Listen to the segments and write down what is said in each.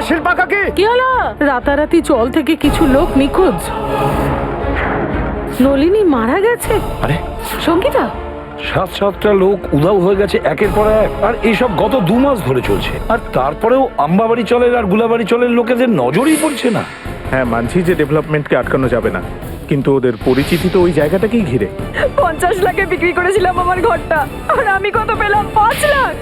শিল্পা কাকি, কি হলো? রাতারাতি চল থেকে কিছু লোক নিখোঁজ। নলিনী মারা গেছে। আরে সঙ্গীতা, 7-7টা লোক উধাও হয়ে গেছে একের পর এক, আর এইসব গত 2 মাস ধরে চলছে। আর তারপরেও আম্বাবাড়ি চলের আর গুলাবাড়ি চলের লোকেদের নজরই পড়ছে না। হ্যাঁ, মানছি যে ডেভেলপমেন্টকে আটকানো যাবে না, কিন্তু ওদের পরিচিতি তো ওই জায়গাটাকেই ঘিরে। 50 লাখে বিক্রি করেছিলাম আমার ঘরটা, আর আমি কত পেলাম? 5 লাখ।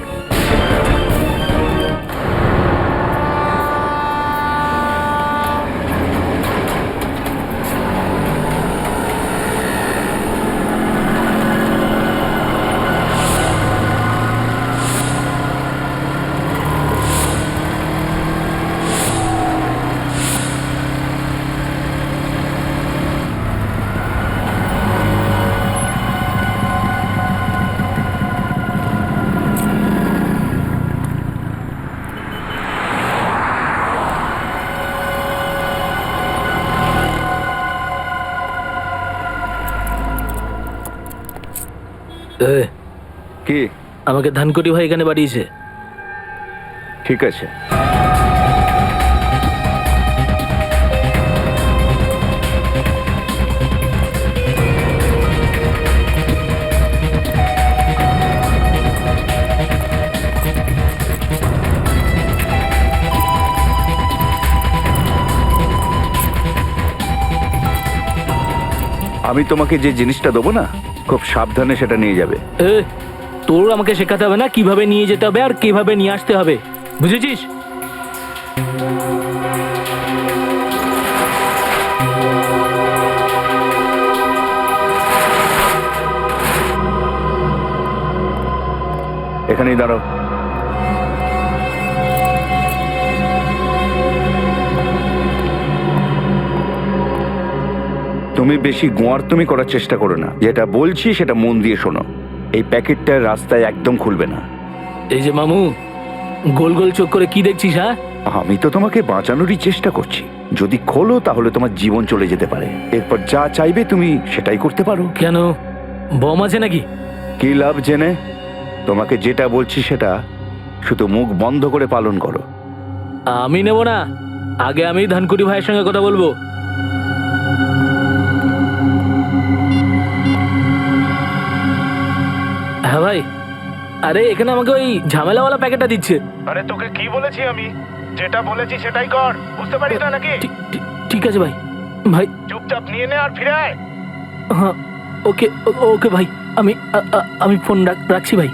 কি? আমাকে ধানকুটি ভাই এখানে বাড়িয়েছে। ঠিক আছে, আমি তোমাকে যে জিনিসটা দেবো না, খুব সাবধানে সেটা নিয়ে যাবে। তোর আমাকে শেখাতে হবে না কিভাবে নিয়ে যেতে হবে আর কিভাবে নিয়ে আসতে হবে, বুঝেছিস? এখানেই দাঁড়াও। তুমি বেশি গোয়ার্তুমি করার চেষ্টা করো না, যেটা বলছি সেটা মন দিয়ে শোনো। এই প্যাকেটটা রাস্তায় একদম খুলবে না। এই যে মামু, গোল গোল চোখ করে কি দেখছিস? হ্যাঁ, আমি তো তোমাকে বাঁচানোরই চেষ্টা করছি। যদি খোলো তাহলে তোমার জীবন চলে যেতে পারে। এরপর যা চাইবে তুমি সেটাই করতে পারো। কেন, বম আছে নাকি? কি লাভ জেনে? তোমাকে যেটা বলছি সেটা শুধু মুখ বন্ধ করে পালন করো। আমি নেব না, আগে আমি ধানকুটি ভাইয়ের সঙ্গে কথা বলবো। হ্যাঁ ভাই, আরে এখানে আমাকে ওই ঝামেলাওয়ালা প্যাকেটটা দিচ্ছে। আরে তোকে কি বলেছি আমি? যেটা বলেছি সেটাই কর, বুঝতে পারিস না নাকি? ঠিক আছে ভাই। ভাই চুপচাপ নিয়ে নে আর ফিরে আয়। হ্যাঁ, ওকে ওকে ভাই, আমি ফোন রাখছি ভাই।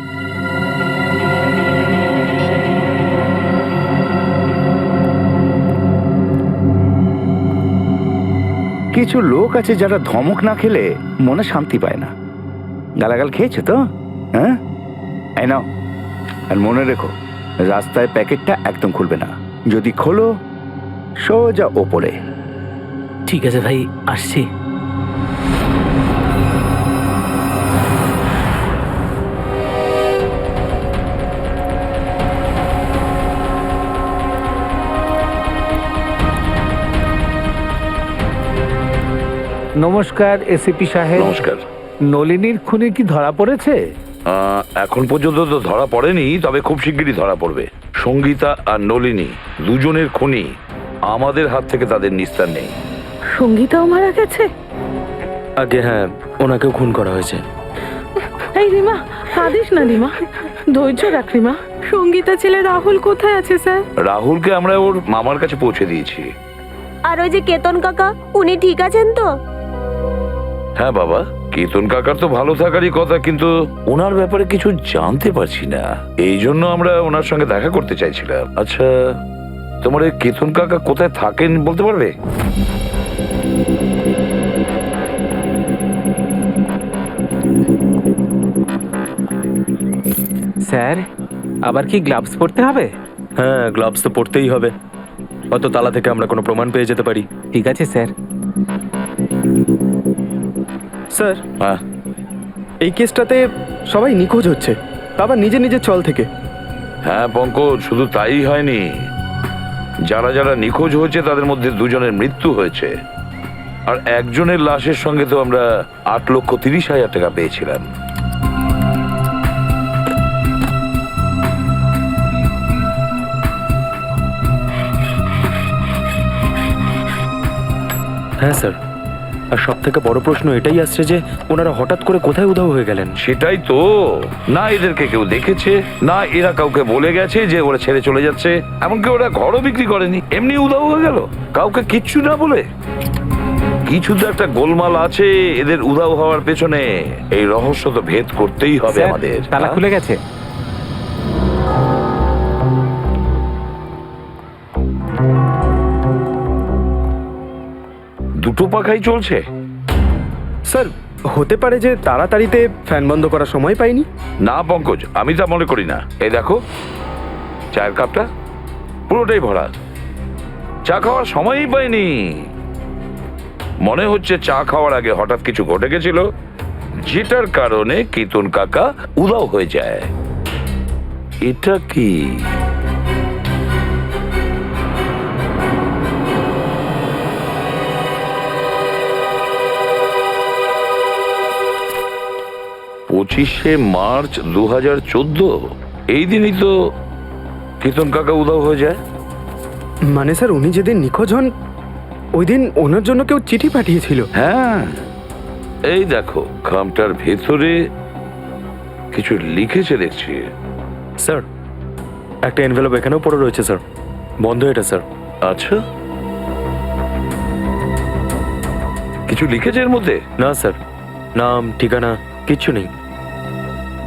কিছু লোক আছে যারা ধমক না খেলে মনে শান্তি পায় না। গালাগাল খেয়েছো তো? হ্যাঁ, এই নাও। আর মনে রেখো, রাস্তায় প্যাকেটটা একদম খুলবে না। যদি খোলো সোজা ওপরে। ঠিক আছে ভাই, আসছি। নমস্কার এসিপি সাহেব। নমস্কার। নলিনীর খুনি কি ধরা পড়েছে? এখন পর্যন্ত তো ধরা পড়েনি, তবে খুব শিগগিরই ধরা পড়বে। সঙ্গীতা আর নলিনী দুজনের খুনি। আমাদের হাত থেকে তাদের নিস্তার নেই। সঙ্গীতাও মারা গেছে? আগে হ্যাঁ, ওনাকেও খুন করা হয়েছে। এই রিমা, কাঁদিস না রিমা, ধৈর্য রাখ রিমা। সঙ্গীতা ছেলে রাহুল কোথায় আছে স্যার? রাহুলকে আমরা ওর মামার কাছে পৌঁছে দিয়েছি। আর ওই যে কেতন কাকা, উনি ঠিক আছেন তো? হ্যাঁ বাবা, কেতন কাকার তো ভালো থাকারই কথা, কিন্তু ওনার ব্যাপারে কিছু জানতে পারছি না। এই জন্য আমরা ওনার সঙ্গে দেখা করতে চাইছিলাম। আচ্ছা, তোমার এই কেতন কাকা কোথায় থাকেন বলতে পারবে? স্যার, আবার কি গ্লাভস পরতে হবে? হ্যাঁ, গ্লাভস তো পড়তেই হবে, অত তালা থেকে আমরা কোনো প্রমাণ পেয়ে যেতে পারি। ঠিক আছে স্যার। স্যার, হ্যাঁ, এই কেসটাতে সবাই নিখোঁজ হচ্ছে, আবার নিজে নিজের চল থেকে। হ্যাঁ পঙ্কজ, শুধু তাই হয়নি, যারা যারা নিখোঁজ হয়েছে তাদের মধ্যে 2 জনের মৃত্যু হয়েছে। আর একজনের লাশের সঙ্গে তো আমরা 8,30,000 টাকা পেয়েছিলাম। হ্যাঁ স্যার, আর সব থেকে বড় প্রশ্ন এটাই আসছে যে ওনারা হঠাৎ করে কোথায় উধাও হয়ে গেলেন। সেটাই তো, না এদেরকে কেউ দেখেছে, না এরা কাউকে বলে গেছে যে ওরা ছেড়ে চলে যাচ্ছে। এমনকি ওরা ঘরও বিক্রি করেনি, এমনি উধাও হয়ে গেল কাউকে কিচ্ছু না বলে। কিছু তো একটা গোলমাল আছে এদের উধাও হওয়ার পেছনে। এই রহস্য তো ভেদ করতেই হবে স্যার, আমাদের। তালা খুলে গেছে। দুটো পাখাই চলছে। স্যার, হতে পারে যে তাড়াতাড়িতে ফ্যান বন্ধ করার সময় পাইনি। না পঙ্কজ, আমি তা মনে করি না। এই দেখো, চায়ের কাপটা পুরোটাই ভরা, চা খাওয়ার সময়ই পাইনি। মনে হচ্ছে চা খাওয়ার আগে হঠাৎ কিছু ঘটে গেছিল, যেটার কারণে কিতুন কাকা উধাও হয়ে যায়। এটা কি? পঁচিশে মার্চ 2014, এই দিনই তো কিতুন কাকা উধাও হয়ে যায়। মানে স্যার, উনি যেদিন নিখোঁজ হন ওই দিন ওনার জন্য কেউ চিঠি পাঠিয়েছিল। হ্যাঁ, এই দেখো খামটার ভেতরে কিছু লিখেছে দেখছি। স্যার, একটা এনভেলপ এখানেও পড়ে রয়েছে স্যার, বন্ধ এটা স্যার। আচ্ছা, কিছু লিখেছে এর মধ্যে? না স্যার, নাম ঠিকানা কিচ্ছু নেই।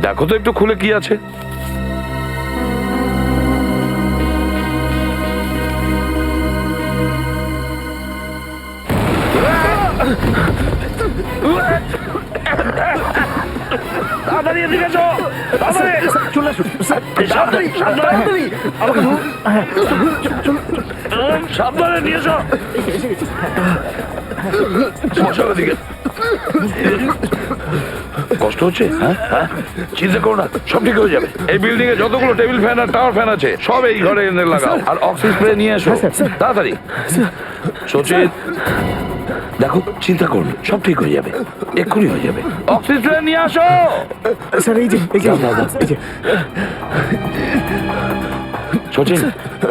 দেখো তো একটু খুলে কি আছে। তাড়াতাড়ি এদিকে এসো, তাড়াতাড়ি। সাবধানে, সাবধানে। সাবধানে নিয়ে এসো। বসো ওদিকে। কষ্ট হচ্ছে? হ্যাঁ হ্যাঁ, চিন্তা করো না, সব ঠিক হয়ে যাবে। এই বিল্ডিং এ যতগুলো table fan R tower fan আছে সব এই ঘরে এনে লাগাও, আর অক্সিজেন স্প্রে নিয়ে এসো তাড়াতাড়ি। সচিন, দেখো চিন্তা করো না, সব ঠিক হয়ে যাবে, এক্ষুনি হয়ে যাবে। অক্সিজেন স্প্রে নিয়ে আসো। স্যার, এই যে এই যে। সচিন,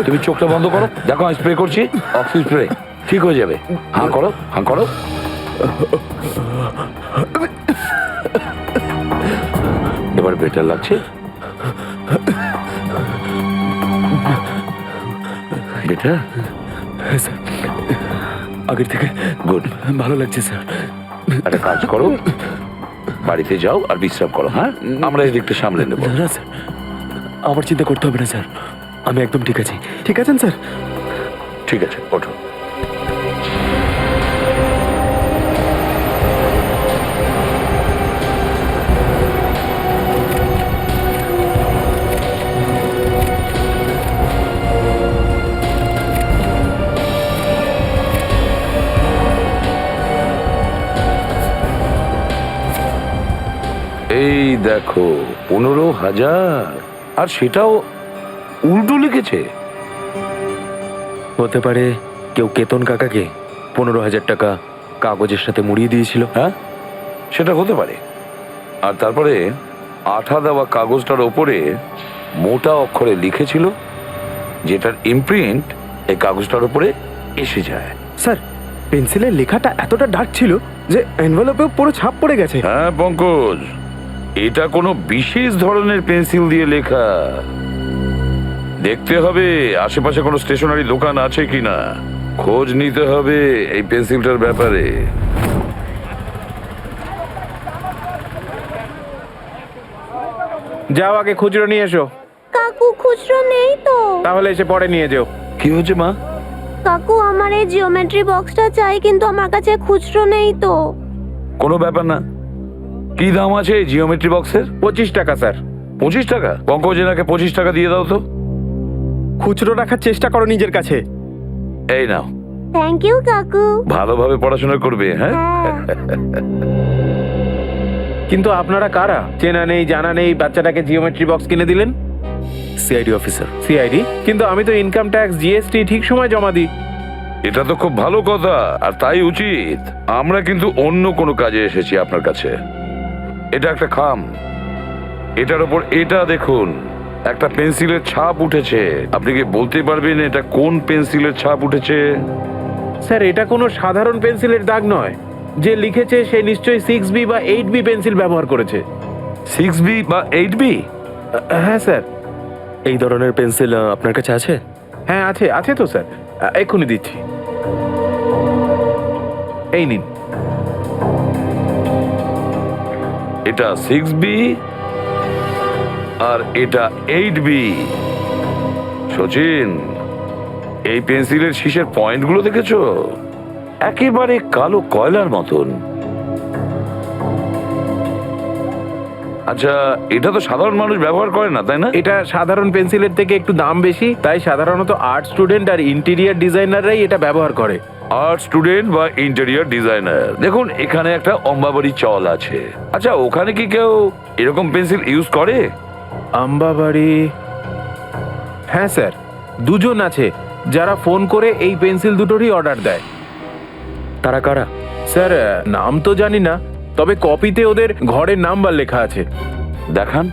তুমি চোখটা বন্ধ করো, দেখো আমি স্প্রে করছি, অক্সিজেন স্প্রে ঠিক হয়ে যাবে। হাঁ করো, হাঁ করো। এবার বেটার লাগছে? বেটার? স্যার, আগের থেকে গুড, ভালো লাগছে স্যার। একটা কাজ করো, বাড়িতে যাও আর বিশ্রাম করো। হ্যাঁ, আমরা এই দিকটা সামলে নেবো। না স্যার, আমার চিন্তা করতে হবে না স্যার, আমি একদম ঠিক আছি। ঠিক আছেন স্যার? ঠিক আছে, ওঠো। এই দেখো 15,000, আর সেটাও উল্টো লিখেছে। হতে পারে কেউ কেতন কাকাকে 15,000 টাকা কাগজের সাথে মুড়িয়ে দিয়েছিল। হ্যাঁ, সেটা হতে পারে। আর তারপরে আঠা দেওয়া কাগজটার ওপরে মোটা অক্ষরে লিখেছিল, যেটার ইমপ্রিন্ট এই কাগজটার উপরে এসে যায়। স্যার, পেন্সিলের লেখাটা এতটা ডার্ক ছিল যে এনভেলপেও পুরো ছাপ পড়ে গেছে। হ্যাঁ পঙ্কজ, এটা কোনো বিশেষ ধরনের পেন্সিল দিয়ে লেখা। দেখতে হবে আশেপাশে কোনো স্টেশনারি দোকান আছে কিনা, খোঁজ নিতে হবে এই পেন্সিলটার ব্যাপারে। যাও, আগে খুচরো নিয়ে এসো। কাকু, খুচরো নেই তো। তাহলে এসে পরে নিয়ে যেও। কি হয়েছে মা? কাকু, আমার এই জিওমেট্রি বক্সটা চাই, কিন্তু আমার কাছে খুচরো নেই তো। কোনো ব্যাপার না। কি দাম আছে এই জিওমেট্রি বক্সের? 25 টাকা স্যার। 25 টাকা? পঙ্কজ, এনাকে 25 টাকা দিয়ে দাও তো। খুচরো রাখার চেষ্টা করো নিজের কাছে। এই নাও। থ্যাংক ইউ কাকু। ভালোভাবে পড়াশোনা করবে। হ্যাঁ, কিন্তু আপনারা কারা? চেনা নেই জানা নেই, বাচ্চাটাকে জিওমেট্রি বক্স কিনে দিলেন। CID officer. সিআইডি? কিন্তু আমি তো ইনকাম ট্যাক্স, জিএসটি ঠিক সময় জমা দিই। এটা তো খুব ভালো কথা, আর তাই উচিত। আমরা কিন্তু অন্য কোনো কাজে এসেছি আপনার কাছে। এটা একটা খাম, এটার উপর এটা দেখুন, একটা পেন্সিলের ছাপ উঠেছে। আপনি কি বলতে পারবেন এটা কোন পেন্সিলের ছাপ উঠেছে? স্যার এটা কোনো সাধারণ পেন্সিলের দাগ নয়। যে লিখেছে সে নিশ্চয়ই 6B বা 8B পেন্সিল ব্যবহার করেছে। 6B বা 8B? হ্যাঁ স্যার। এই ধরনের পেন্সিল আপনার কাছে আছে? হ্যাঁ আছে, আছে তো স্যার, এক্ষুনি দিচ্ছি। এই নিন। এটা 6B আর এটা 8B। সচিন, এই পেন্সিলের শীষের পয়েন্টগুলো দেখেছো? একেবারে কালো কয়লার মতন। আচ্ছা, এটা তো সাধারণ মানুষ ব্যবহার করে না, তাই না? এটা সাধারণ পেন্সিলের থেকে একটু দাম বেশি, তাই সাধারণত আর্ট স্টুডেন্ট আর ইন্টেরিয়ার ডিজাইনাররাই এটা ব্যবহার করে। আর্ট স্টুডেন্ট বা ইন্টেরিয়র ডিজাইনার। দেখুন, এখানে একটা অম্বাবাড়ি চল আছে। আচ্ছা, ওখানে কি কেউ এরকম পেন্সিল ইউজ করে? আম্বাবাড়ি? হ্যাঁ স্যার, দুজন আছে যারা ফোন করে এই পেন্সিল দুটোরই অর্ডার দেয়। তারা কারা? স্যার নাম তো জানি না, তবে কপিতে ওদের ঘরের নাম্বার লেখা আছে। দেখান।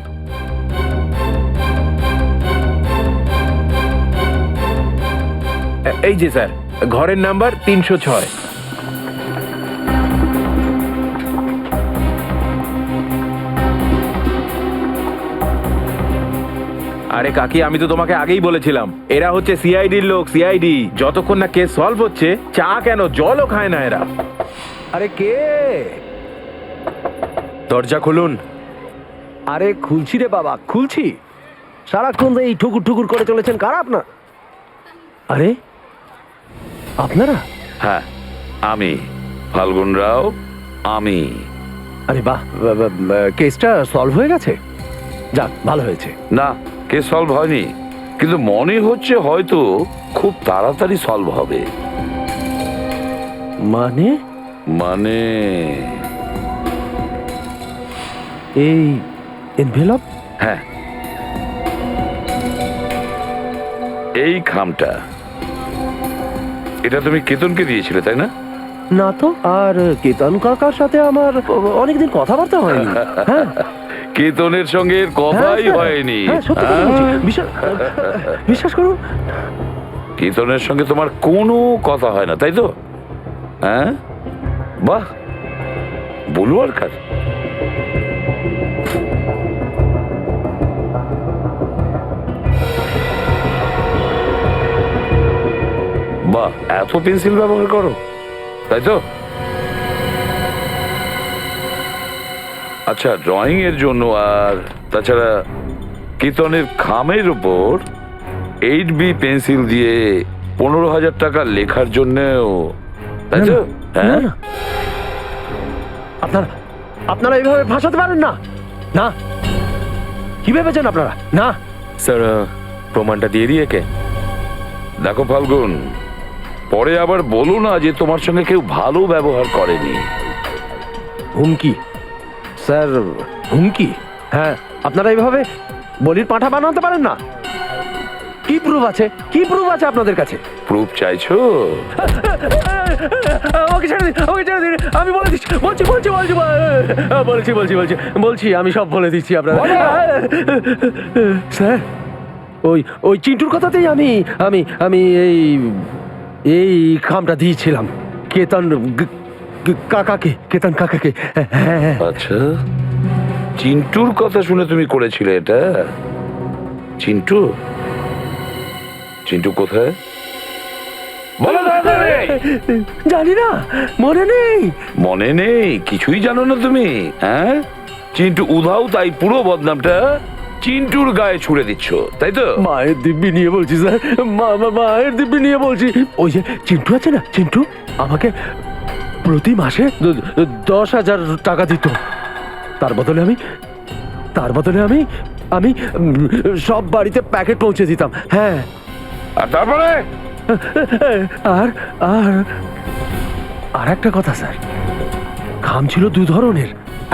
এই যে স্যার, ঘরের নাম্বার 306। আরে কাকি, আমি তো তোমাকে আগেই বলেছিলাম এরা হচ্ছে সিআইডির লোক। সিআইডি যতক্ষণ না কেস সলভ হচ্ছে, চা কেন জলও খায় না এরা। আরে কে? দরজা খুলুন। আরে খুলছি রে বাবা, খুলছি। সারাক্ষণ এই ঠুকুর ঠুকুর করে চলেছেন, কারা আপনার? আরে আপনারা? হ্যাঁ, আমি ফাল্গুন রাও। আমি। আরে বাহ, কেসটা সলভ হয়ে গেছে? যাক, ভালো হয়েছে। না, কেস সলভ হয়নি, কিন্তু মনে হচ্ছে হয়তো খুব তাড়াতাড়ি সলভ হবে। মানে? মানে এই এনভেলপ? হ্যাঁ, এই খামটা, এটা তুমি কেতনকে দিয়েছিলে, তাই না? না তো। আর কেতন কাকার সাথে আমার অনেকদিন কথাবার্তা হয়নি। হ্যাঁ, কেতনের সঙ্গে এর কথাই হ্যাঁ, হয়নি। হ্যাঁ, সত্যি কথা বলছি। বিশ্বাস করুন। কেতনের সঙ্গে তোমার কোনো কথা হয় না, তাই তো? হ্যাঁ, বাহ, বলু আর কার। বাহ, এত পেন্সিল ব্যবহার করো, তাই তো? আচ্ছা, ড্রয়িং এর জন্য আর তাছাড়া কেতনের খামের উপর 8B পেন্সিল দিয়ে 15,000 টাকা লেখার জন্যও, তাই তো? হ্যাঁ, আপনারা এইভাবে ভাসাতে পারেন না। না, কি ভেবেছেন আপনারা? না স্যার, প্রমাণটা দিয়ে দিয়ে কে? দেখো ফাল্গুন, পরে আবার বলো না যে তোমার সঙ্গে কেউ ভালো ব্যবহার করেনি। হুমকি? স্যার, হুমকি? হ্যাঁ, আপনারা এইভাবে বলির পাঁঠা বানাতে পারেন না। কি প্রুফ আছে? কি প্রুফ আছে আপনাদের কাছে? প্রুফ চাইছো? ওকে ছেড়ে দিন, ওকে ছেড়ে দিন। আমি বলে দিচ্ছি, বলছি, আমি সব বলে দিচ্ছি আপনারা। স্যার, ওই চিন্টুর কথাতেই আমি এই খামটা দিয়েছিলাম কেতন কাকাকে। হ্যাঁ। আচ্ছা, চিন্টুর কথা শুনে তুমি করেছিলে এটা? চিন্টু? চিন্টু কোথায়? বলো তাড়াতাড়ি। জানি না, মনে নেই। মনে নেই? কিছুই জানো না তুমি? হ্যাঁ, চিন্টু উধাও, তাই পুরো বদনামটা চিন্টুর গায়ে ছুড়ে দিচ্ছ, তাই তো? মায়ের দিব্যি নিয়ে বলছি স্যার, মায়ের দিব্যি নিয়ে বলছি। ওই যে চিন্টু আছে না, চিন্টু আমাকে প্রতি মাসে 10,000 টাকা দিত। তার বদলে আমি সব বাড়িতে প্যাকেট পৌঁছে দিতাম। হ্যাঁ, আর তারপরে? আর একটা কথা স্যার, খাম ছিল 2 ধরনের।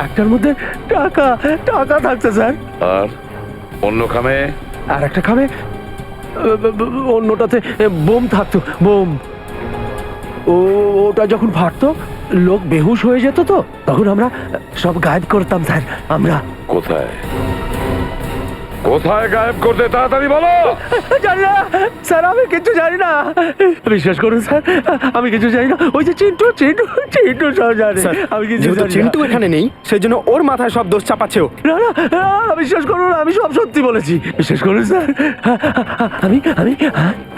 একটার মধ্যে টাকা থাকতো স্যার, আর অন্য খামে? আর একটা খামে অন্যটাতে বোম থাকতো। বোম, ওটা যখন ফাটতো লোক বেহুশ হয়ে যেত, তো তখন আমরা সব গায়েব করতাম স্যার। আমরা কোথায়? কোথায় গায়েব করতে তাড়াতাড়ি বলো। জানি না স্যার, আমি কিছু জানি না। বিশ্বাস করুন স্যার, আমি কিছু জানি না। ওই যে চিন্টু চিন্টু চিন্টু সব জানে। আমি কিছু জানি না। চিন্টু এখানে নেই, সেই জন্য ওর মাথায় সব দোষ চাপাচ্ছে ও। না না না, বিশ্বাস করুন, আমি সব সত্যি বলেছি। বিশ্বাস করুন স্যার, আমি আমি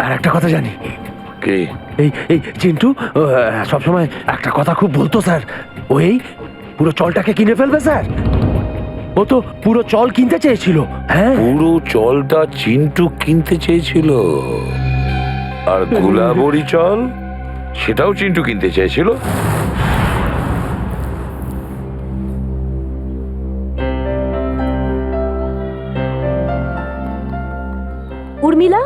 আর একটা কথা জানি। কি? এই এই চিন্টু সবসময় একটা কথা খুব বলতো স্যার, ওই পুরো চলটাকে কিনে ফেলবে স্যার। ও তো পুরো চল কিনতে চেয়েছিল। হ্যাঁ, পুরো চলটা চিন্টু কিনতে চেয়েছিল, আর গোলাবরি চল সেটাও চিন্টু কিনতে চেয়েছিল। উর্মিলা,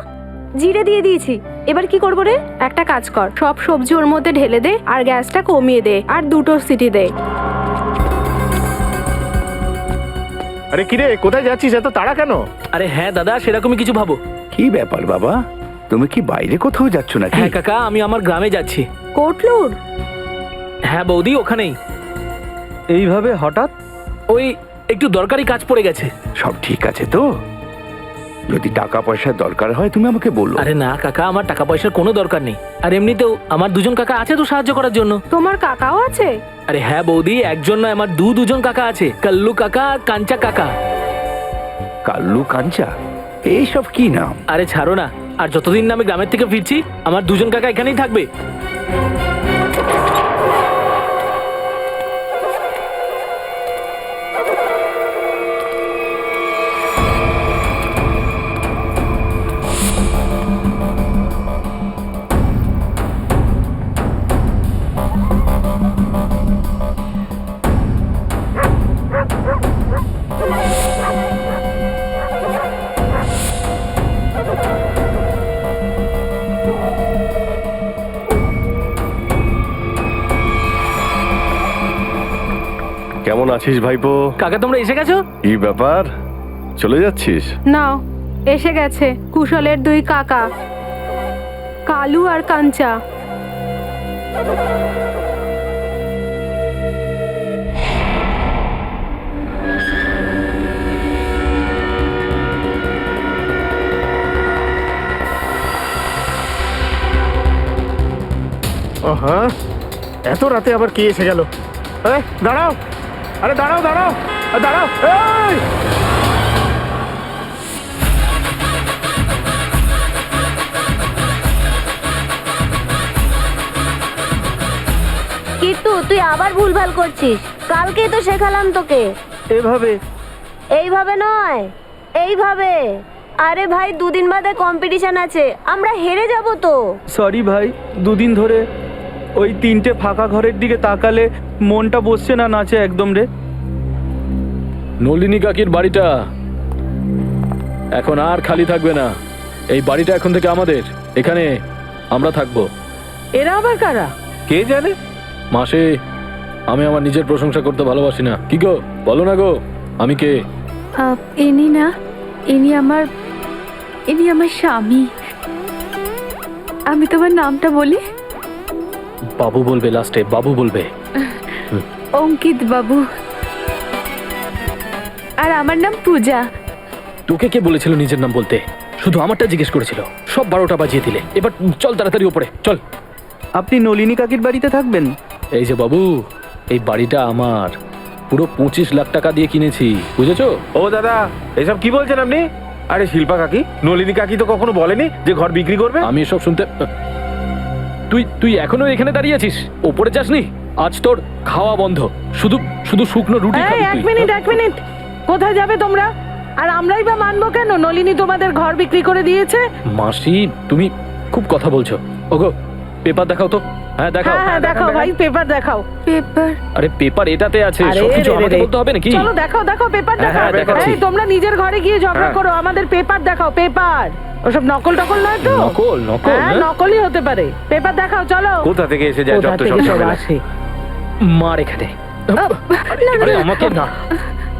জিরে দিয়ে দিয়েছি, এবার কি করবো রে? একটা কাজ কর, সব সবজি ওর মধ্যে ঢেলে দে আর গ্যাসটা কমিয়ে দে আর 2টো সিটি দে। আরে কিরে, কোথায় যাচ্ছিস? এত তাড়া কেন? আরে হ্যাঁ দাদা, সেরকমই কিছু ভাবো। কি ব্যাপার বাবা, তুমি কি বাইরে কোথাও যাচ্ছ নাকি? হ্যাঁ কাকা, আমি আমার গ্রামে যাচ্ছি। কোটলুর? হ্যাঁ বৌদি, ওখানেই। এইভাবে হঠাৎ? ওই একটু দরকারি কাজ পড়ে গেছে। সব ঠিক আছে তো? যদি টাকা পয়সার দরকার হয় তুমি আমাকে বলো। আরে না কাকা, আমার টাকা পয়সার কোনো দরকার নেই। আর এমনিতেও আমার 2জন কাকা আছে তো সাহায্য করার জন্য। তোমার কাকাও আছে? আরে হ্যাঁ বৌদি, একজন নয়, আমার দুজন কাকা আছে, কাল্লু কাকা আর কাঞ্চা কাকা। কাল্লু কাঞ্চা, এইসব কি নাম? আরে ছাড়ো না, আর যতদিন না আমি গ্রামের থেকে ফিরছি আমার 2জন কাকা এখানেই থাকবে। কেমন আছিস ভাইপো? কাকা তোমরা এসে গেছো? কি ব্যাপার, চলে যাচ্ছিস? নাও, এসে গেছে কুশলের 2 কাকা, কালু আর কাঞ্চা। হ্যাঁ, এত রাতে আবার কে এসে গেল? দাঁড়াও, আরে দাঁড়াও দাঁড়াও দাঁড়াও। এই কিন্তু তুই আবার ভুলভাল করছিস, কালকেই তো শেখালাম তোকে। এভাবে? এইভাবে নয়, এইভাবে। আরে ভাই, 2 দিন বাদে কম্পিটিশন আছে, আমরা হেরে যাব তো। সরি ভাই, 2 দিন ধরে ওই 3টে ফাঁকা ঘরের দিকে তাকালে মনটা বসছে না নাচে একদম রে। নলিনী কাকির বাড়িটা এখন আর খালি থাকবে না। এই বাড়িটা এখন থেকে আমাদের, এখানে আমরা থাকবো। এরা আবার কারা? কে জানে? মাসে, আমি আমার নিজের প্রশংসা করতে ভালোবাসি না। কি গো, বলো না গো, আমি কে? ইনি না, ইনি আমার স্বামী। আমি তোমার নামটা বলি? বাবু বলবে, লাস্টে বাবু বলবে। অঙ্কিত বাবু। আর আমার নাম পূজা। তোকে কে বলেছিল নিজের নাম বলতে? শুধু আমারটা জিজ্ঞেস করেছিল, সব 12টা বাজিয়ে দিলে। এবার চল তাড়াতাড়ি ওপরে চল। আপনি নলিনী কাকির বাড়িতে থাকবেন? এই যে বাবু, এই বাড়িটা আমার, পুরো 25 লাখ টাকা দিয়ে কিনেছি, বুঝেছো? ও দাদা, এসব কি বলছেন আপনি? আরে শিল্পা কাকি, নলিনী কাকি তো কখনো বলেনি যে ঘর বিক্রি করবে। আমি এসব শুনতে, তুই এখনো এখানে দাঁড়িয়ে আছিস, ওপরে যাসনি? আজ তোর খাওয়া বন্ধ, শুধু শুধু শুকনো রুটি খাবি এক তুই। মিনিট, কোথায় যাবে তোমরা? আর আমরাই বা মানবো কেন? নলিনী তোমাদের ঘর বিক্রি করে দিয়েছে। মাসি, তুমি খুব কথা বলছো। ওগো, পেপার দেখাও তো। হ্যাঁ দেখাও। হ্যাঁ দেখাও ভাই, পেপার দেখাও। পেপার? আরে পেপার এটাতে আছে, আরে সবকিছু রে আমাকে রে। বলতে হবে নাকি? চলো দেখাও পেপার হ্যাঁ, দেখাও। দেখাচ্ছি। এই, তোমরা নিজের ঘরে গিয়ে ঝগড়া হ্যাঁ। করো, আমাদের পেপার দেখাও, পেপার। ওসব নকল নয় তো? নকল? হ্যাঁ, হ্যাঁ? নকলই হতে পারে। পেপার দেখাও, চলো। কোথা থেকে এসে যায় কোথা যত থেকে সব সব ঝামেলা। আসে? মার এখানে। আরে আমাকে না,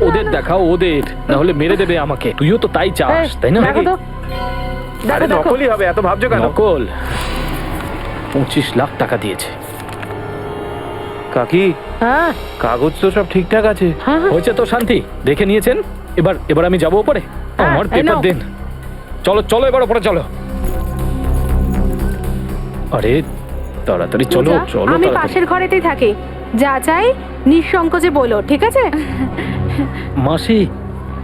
ওদের দেখাও, ওদের, না হলে মেরে দেবে আমাকে। তুইও তো তাই চাস, তাই না? দেখো তো, আরে দেখো। নকলই হবে, এত ভাবছো কেন? নকল। 25 লাখ টাকা দিয়েছে। কাকি, হ্যাঁ কাগজ তো সব ঠিকঠাক আছে। হ্যাঁ হয়েছে তো শান্তি? দেখে নিয়েছেন? এবার আমি যাবো উপরে। আমার এই পেপার নাও। দেন। চলো চলো এবার ওপরে চলো। আরে তাড়াতাড়ি চলো পূজা, চলো আমি তাড়াতাড়ি। পাশের ঘরেতেই থাকি, যা চাই নিঃসংকোচে বলো, ঠিক আছে? মাসি,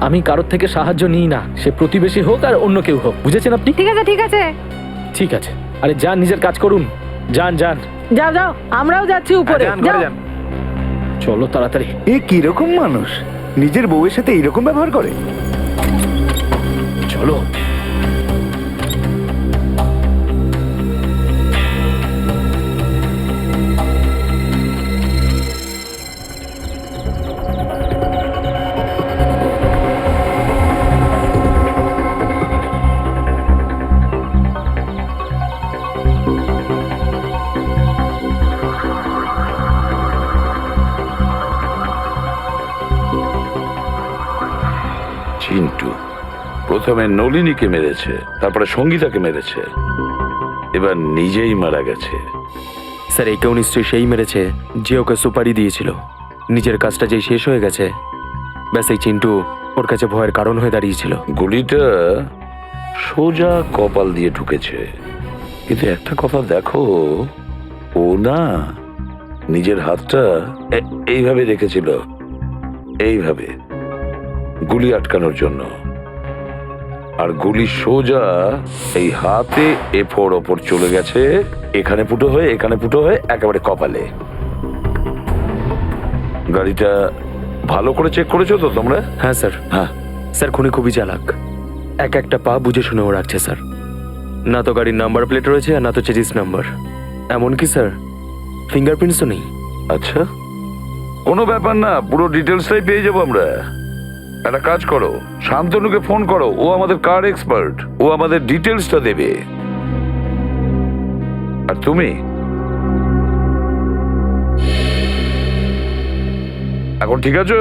আমি কারোর থেকে সাহায্য নিই না, সে প্রতিবেশী হোক আর অন্য কেউ হোক, বুঝেছেন আপনি? ঠিক আছে ঠিক আছে। ঠিক আছে, আরে যান নিজের কাজ করুন, যান যান। যাও যাও, আমরাও যাচ্ছি উপরে। যান, ঘরে যাও। যান। চলো তাড়াতাড়ি। এ কিরকম মানুষ নিজের বউয়ের সাথে এইরকম ব্যবহার করে? চলো। চিন্টু প্রথমে নলিনীকে মেরেছে, তারপরে সঙ্গীতাকে মেরেছে, এবার নিজেই মারা গেছে। স্যার একেও নিশ্চয়ই সেই মেরেছে যে ওকে সুপারি দিয়েছিল। নিজের কাজটা যেই শেষ হয়ে গেছে, ব্যাস এই চিন্টু ওর কাছে ভয়ের কারণ হয়ে দাঁড়িয়েছিল। গুলিটা সোজা কপাল দিয়ে ঢুকেছে, কিন্তু একটা কথা দেখো, ও না নিজের হাতটা এইভাবে রেখেছিল, এইভাবে গুলি আটকানোর জন্য, আর গুলি সোজা এই হাতে এফোর ওপর চলে গেছে, এখানে ফুটো হয়ে এখানে ফুটো হয়ে একেবারে কপালে। গাড়িটা ভালো করে চেক করেছো তো তোমরা? হ্যাঁ স্যার। হ্যাঁ, স্যার খুনি খুবই চালাক, এক একটা পা বুঝে শুনেও রাখছে স্যার। না তো গাড়ির নাম্বার প্লেট রয়েছে আর না তো চেজিস নাম্বার, এমনকি স্যার ফিঙ্গারপ্রিন্টসও নেই। আচ্ছা, কোনো ব্যাপার না, পুরো ডিটেলসটাই পেয়ে যাবো আমরা। একটা কাজ করো, শান্তনুকে ফোন করো, ও আমাদের কার এক্সপার্ট, ও আমাদের ডিটেলসটা দেবে। আর তুমি এখন ঠিক আছো?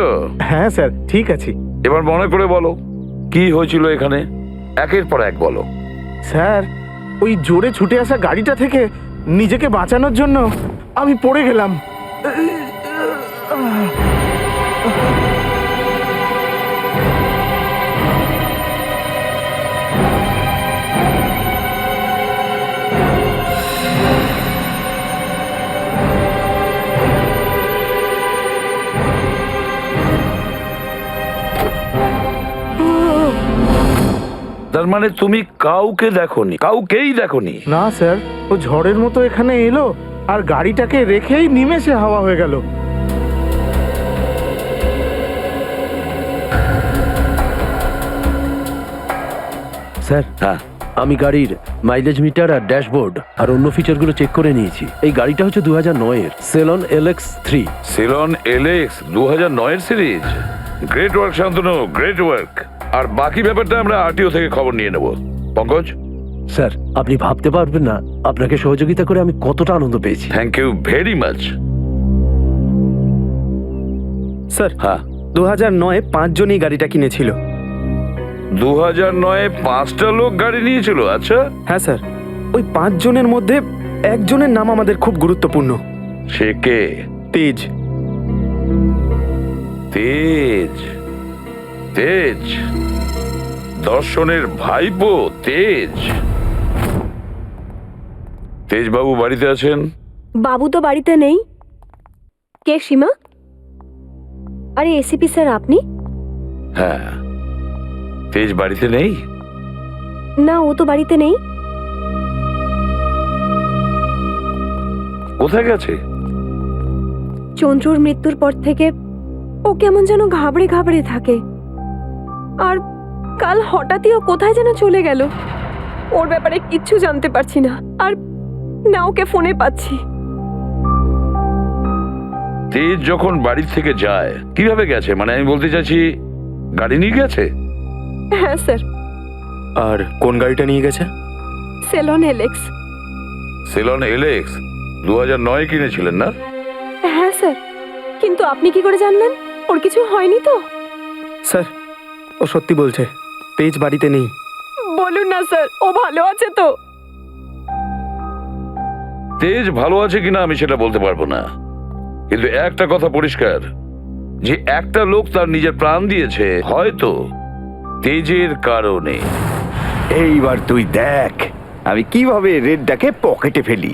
হ্যাঁ স্যার, ঠিক আছে। এবার মনে করে বলো কি হয়েছিল এখানে, একের পর এক বলো। স্যার, ওই জোরে ছুটে আসা গাড়িটা থেকে নিজেকে বাঁচানোর জন্য আমি পড়ে গেলাম। তার মানে তুমি কাউকে দেখোনি, কাউকেই দেখোনি? না স্যার, ও ঝড়ের মতো এখানে এলো আর গাড়িটাকে রেখেই নিমেষে হাওয়া হয়ে গেল। স্যার, হ্যাঁ, আমি গাড়ির মাইলেজ মিটার আর ড্যাশবোর্ড আর অন্য ফিচারগুলো চেক করে নিয়েছি। এই গাড়িটা হচ্ছে 2009-এর সেলন LX3। সিলন এলএক্স 2009-এর series. Great work Shantanu, great work. আর বাকি ব্যাপারটা আমরা আরটিও থেকে খবর নিয়ে নেব। পঙ্কজ, স্যার, আপনি ভাবতে পারবেন না আপনাকে সহযোগিতা করে আমি কতটা আনন্দ পেয়েছি। Thank you very much. Sir হ্যাঁ, 2009-এ 5 জনই গাড়িটা কিনেছিল। 2009-এ 5টা লোক গাড়ি নিয়েছিল? আচ্ছা, হ্যাঁ স্যার, ওই 5 জনের মধ্যে একজনের নাম আমাদের খুব গুরুত্বপূর্ণ। সে কে? তেজ। তেজ? তেজ দর্শনের ভাইপো তেজ? তেজ বাবু বাড়িতে আছেন? বাবু তো বাড়িতে নেই। কে সীমা? আরে এসিপি স্যার, আপনি? হ্যাঁ, তেজ বাড়িতে নেই? না, ও তো বাড়িতে নেই। কোথায় গেছে? চন্দ্রুর মৃত্যুর পর থেকে ও কেমন যেন ঘাবড়ে ঘাবড়ে থাকে, আর কাল হঠাৎই ও কোথায় যেন চলে গেল। ওর ব্যাপারে কিচ্ছু জানতে পারছি না, আর না ওকে ফোনে পাচ্ছি। তেজ যখন বাড়ি থেকে যায় কিভাবে গেছে? মানে আমি বলতে চাইছি, গাড়ি নিয়ে গেছে? হ্যাঁ স্যার। আর কোন গাড়িটা নিয়ে গেছে? সেলন LX। সেলন এলএক্স 2009-এ কিনেছিলেন না? হ্যাঁ স্যার, কিন্তু আপনি কি করে জানলেন? ওর কিছু হয়নি তো? স্যার ও সত্যি বলছে, তেজ বাড়িতে নেই। বলুন না স্যার, ও ভালো আছে তো? তেজ ভালো আছে কিনা আমি সেটা বলতে পারবো না, কিন্তু একটা কথা পরিষ্কার, যে একটা লোক তার নিজের প্রাণ দিয়েছে, হয়তো তেজের কারণে। এইবার তুই দেখ আমি কিভাবে রেডটাকে পকেটে ফেলি।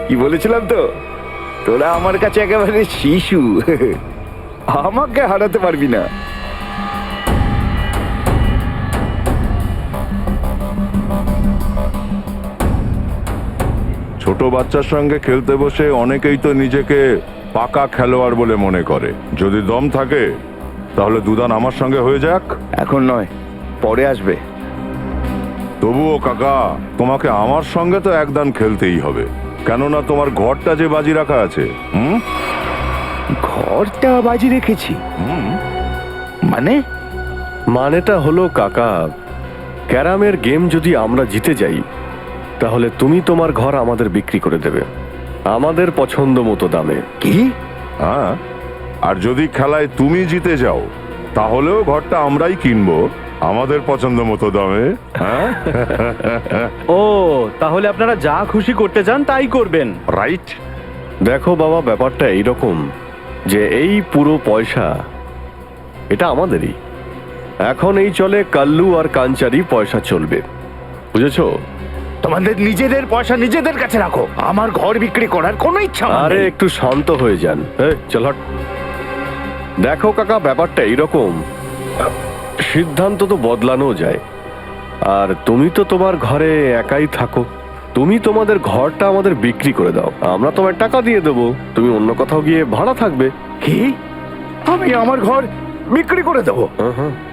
কি বলেছিলাম তো, তোরা আমার কাছে একেবারে শিশু, আমাকে হারাতে পারবি না। ছোট বাচ্চার সঙ্গে খেলতে বসে অনেকেই তো নিজেকে পাকা খেলোয়াড় বলে মনে করে। যদি দম থাকে তাহলে দুদান আমার সঙ্গে হয়ে যাক। এখন নয়, পরে আসবে। তবুও কাকা, তোমাকে আমার সঙ্গে তো একদান খেলতেই হবে, কেননা তোমার ঘরটা যে বাজি রাখা আছে। ঘরটা বাজি রেখেছি মানে? মানেটা হলো কাকা, ক্যারামের গেম যদি আমরা জিতে যাই তাহলে তুমি তোমার ঘর আমাদের বিক্রি করে দেবে আমাদের পছন্দ মতো দামে। কি? হ্যাঁ, আর যদি খেলায় তুমি জিতে যাও তাহলেও ঘরটা আমরাই কিনবো আমাদের পছন্দ মতো দামে। হ্যাঁ, ও তাহলে আপনারা যা খুশি করতে চান তাই করবেন, রাইট? দেখো বাবা, ব্যাপারটা এইরকম যে এই পুরো পয়সা এটা আমাদেরই। এখন এই চলে কাল্লু আর কাঞ্চারি পয়সা চলবে, বুঝেছো? তোমাদের নিজেদের পয়সা নিজেদের কাছে রাখো, আমার ঘর বিক্রি করার কোনো ইচ্ছা আমার আরে নেই। একটু শান্ত হয়ে যান। চল হট। দেখো কাকা, ব্যাপারটা এইরকম, সিদ্ধান্ত তো বদলানো যায়। আর তুমি তো তোমার ঘরে একাই থাকো, তুমি তোমাদের ঘরটা আমাদের বিক্রি করে দাও, আমরা তোমায় টাকা দিয়ে দেবো, তুমি অন্য কোথাও গিয়ে ভাড়া থাকবে। কি? আমি আমার ঘর বিক্রি করে দেবো,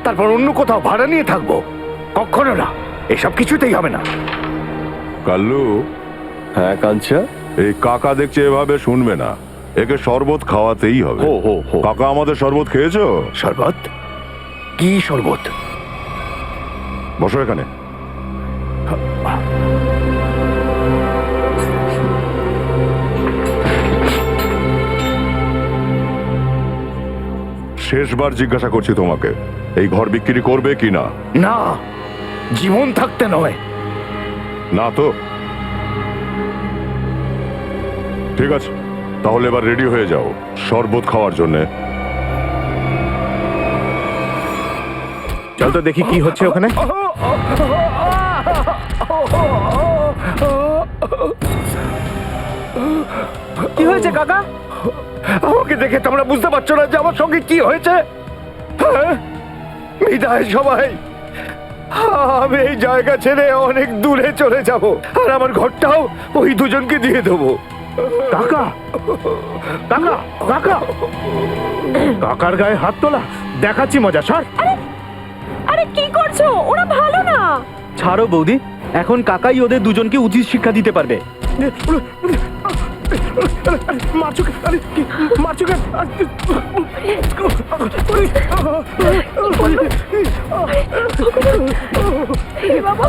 তারপর অন্য কোথাও ভাড়া নিয়ে থাকবো? কখনো না, এসব কিছুতেই হবে না। কাল্লু। হ্যাঁ কাঞ্চা? এই কাকা দেখছে এভাবে শুনবে না, একে শরবত খাওয়াতেই হবে। কাকা, আমাদের শরবত খেয়েছো? শরবত? কি শরবত? বসো এখানে। শেষবার জিজ্ঞাসা করছি তোমাকে, এই ঘর বিক্রি করবে কি না? না, জীবন থাকতে নয়। না তো? ঠিক আছে, তাহলে এবার রেডি হয়ে যাও শরবত খাওয়ার জন্যে। চল তো দেখি কি হচ্ছে ওখানে। কি হয়েছে কাকা? আমাকে দেখে তোমরা বুঝতে পারছো না যে আমার সঙ্গে কি হয়েছে? হ্যাঁ? বিদায় সবাই, আমি এই জায়গা ছেড়ে অনেক দূরে চলে যাব, আর আমার ঘরটাও ওই দুজনকে দিয়ে দেবো। কাকা, কাকা, কাকা, কাকার গায়ে হাত তোলা, দেখাচ্ছি মজা। সর। আরে কি করছো? ওরা ভালো না। ছাড়ো বৌদি, এখন কাকাই ওদের দুজনকে উচিত শিক্ষা দিতে পারবে। মারছো কেন? আরে কি মারছো কেন? বাবা,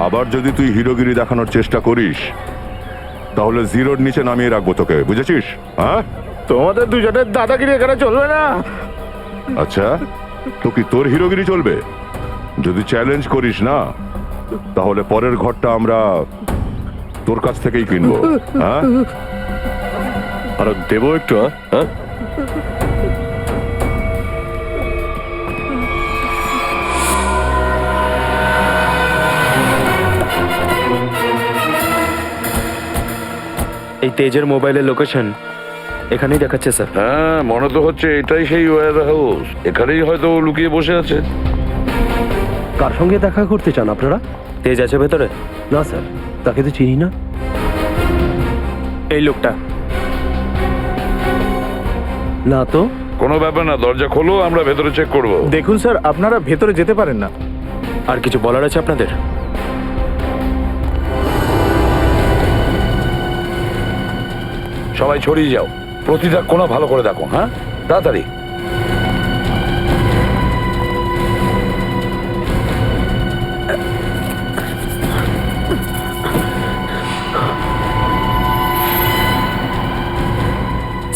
আবার যদি তুই হিরোগিরি দেখানোর চেষ্টা করিস তাহলে জিরোর নিচে নামিয়ে রাখবো তোকে, বুঝেছিস? হ্যাঁ, তোমাদের দুজনের দাদাগিরি এখানে চলবে না। আচ্ছা, তো কি তোর হিরোগিরি চলবে? যদি চ্যালেঞ্জ করিস না তাহলে পরের ঘরটা আমরা তোর কাছ থেকেই কিনবো। হ্যাঁ, আর দেবো একটু। হ্যাঁ, এই তেজের মোবাইলের লোকেশন এখানেই দেখাচ্ছে স্যার। হ্যাঁ, মনে তো হচ্ছে এটাই সেই ওয়্যার হাউস, এখানেই হয়তো ও লুকিয়ে বসে আছে। কার সঙ্গে দেখা করতে চান আপনারা? তেজ আছে ভেতরে? না স্যার, তাকে তো চিনি না। এই লোকটা? না তো। কোনো ব্যাপার না, দরজা খোলো, আমরা ভেতরে চেক করব। দেখুন স্যার, আপনারা ভেতরে যেতে পারেন না। আর কিছু বলার আছে আপনাদের? সবাই ছড়িয়ে যাও। প্রতিটা কোণা ভালো করে দেখো, হ্যাঁ? তাড়াতাড়ি।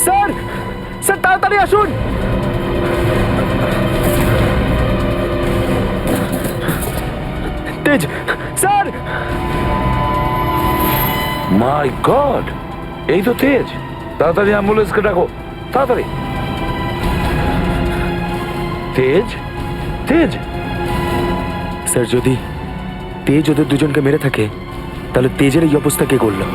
স্যার স্যার তাড়াতাড়ি আসুন। তেজ স্যার। মাই গড, এই তো তেজ। তাড়াতাড়ি অ্যাম্বুলেন্সকে ডাকো, তাড়াতাড়ি। তেজ, তেজ। স্যার যদি তেজ ওদের দুজনকে মেরে থাকে তাহলে তেজের এই অবস্থা কে করলো?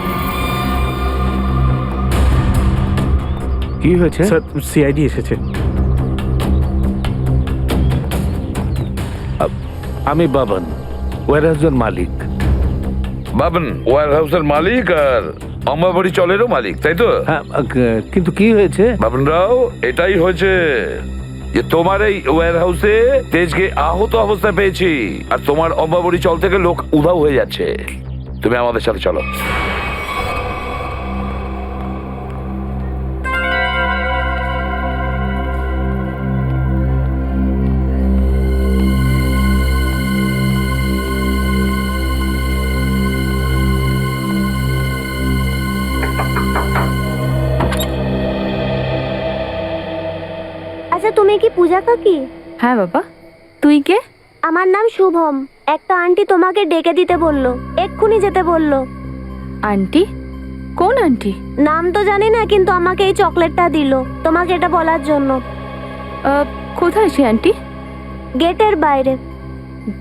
কি হয়েছে? স্যার সিআইডি এসেছে। আমি বাবন, ওয়ারহাউসের মালিক। বাবন ওয়ার হাউসের মালিক আর অম্বাবাড়ি চলেরও মালিক, তাই তো? হ্যাঁ, কিন্তু কি হয়েছে? বাবন রাও, এটাই হয়েছে যে তোমার এই ওয়্যার হাউসে তেজকে আহত অবস্থায় পেয়েছি, আর তোমার অম্বাবাড়ি চল থেকে লোক উধাও হয়ে যাচ্ছে। তুমি আমাদের সাথে চলো। আচ্ছা, তুমি কি পূজা কাকি? হ্যাঁ বাবা, তুই কে? আমার নাম শুভম। একটা আন্টি তোমাকে ডেকে দিতে বললো, এক্ষুনি যেতে বললো। আন্টি? কোন আন্টি? নাম তো জানি না, কিন্তু আমাকে এই চকলেটটা দিল তোমাকে এটা বলার জন্য। কোথায় সে আন্টি? গেটের বাইরে।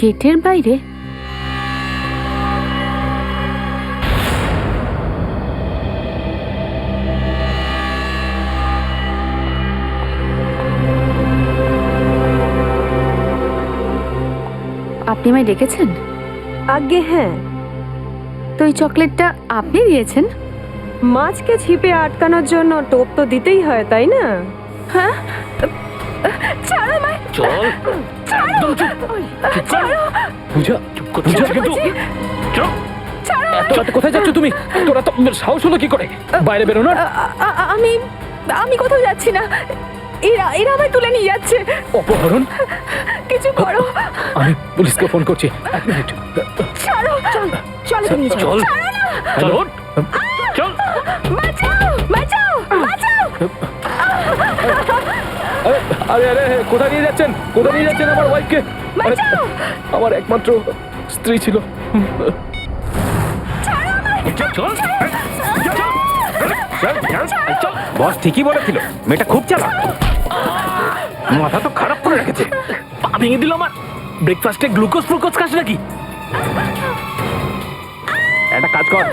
গেটের বাইরে? আপনি আমায় ডেকেছেন? আগে হ্যাঁ। তো এই চকলেটটা আপনি দিয়েছেন? মাছকে ছিপে আটকানোর জন্য টোপ তো দিতেই হয়, তাই না? হ্যাঁ? ছাড়ো আমায়! চল, একদম চুপ। পূজা, পূজা কিন্তু এত রাতে কোথায় যাচ্ছ তুমি? তোরা তো সাহস হলো কি করে? বাইরে বেরো না। আমি আমি কোথাও যাচ্ছি না। এরা এরা আমায় তুলে নিয়ে যাচ্ছে। অপহরণ? কিছু করো। আমি পুলিশকে ফোন করছি। এক মিনিট। ছাড়ো। চল নিয়ে চল। চল, চল। বাঁচাও, বাঁচাও, বাঁচাও। আরে আরে কোথায় নিয়ে যাচ্ছেন? কোথায় নিয়ে যাচ্ছেন আমার ওয়াইফকে? বাঁচাও। আমার একমাত্র স্ত্রী ছিল। বস ঠিকই বলেছিল, মেয়েটা খুব চালাক। মাথা তো খারাপ করে রেখেছে। পা ভেঙে দিল আমার। ব্রেকফাস্টে গ্লুকোজ ফ্লুকোজ খাস নাকি? একটা কাজ কর,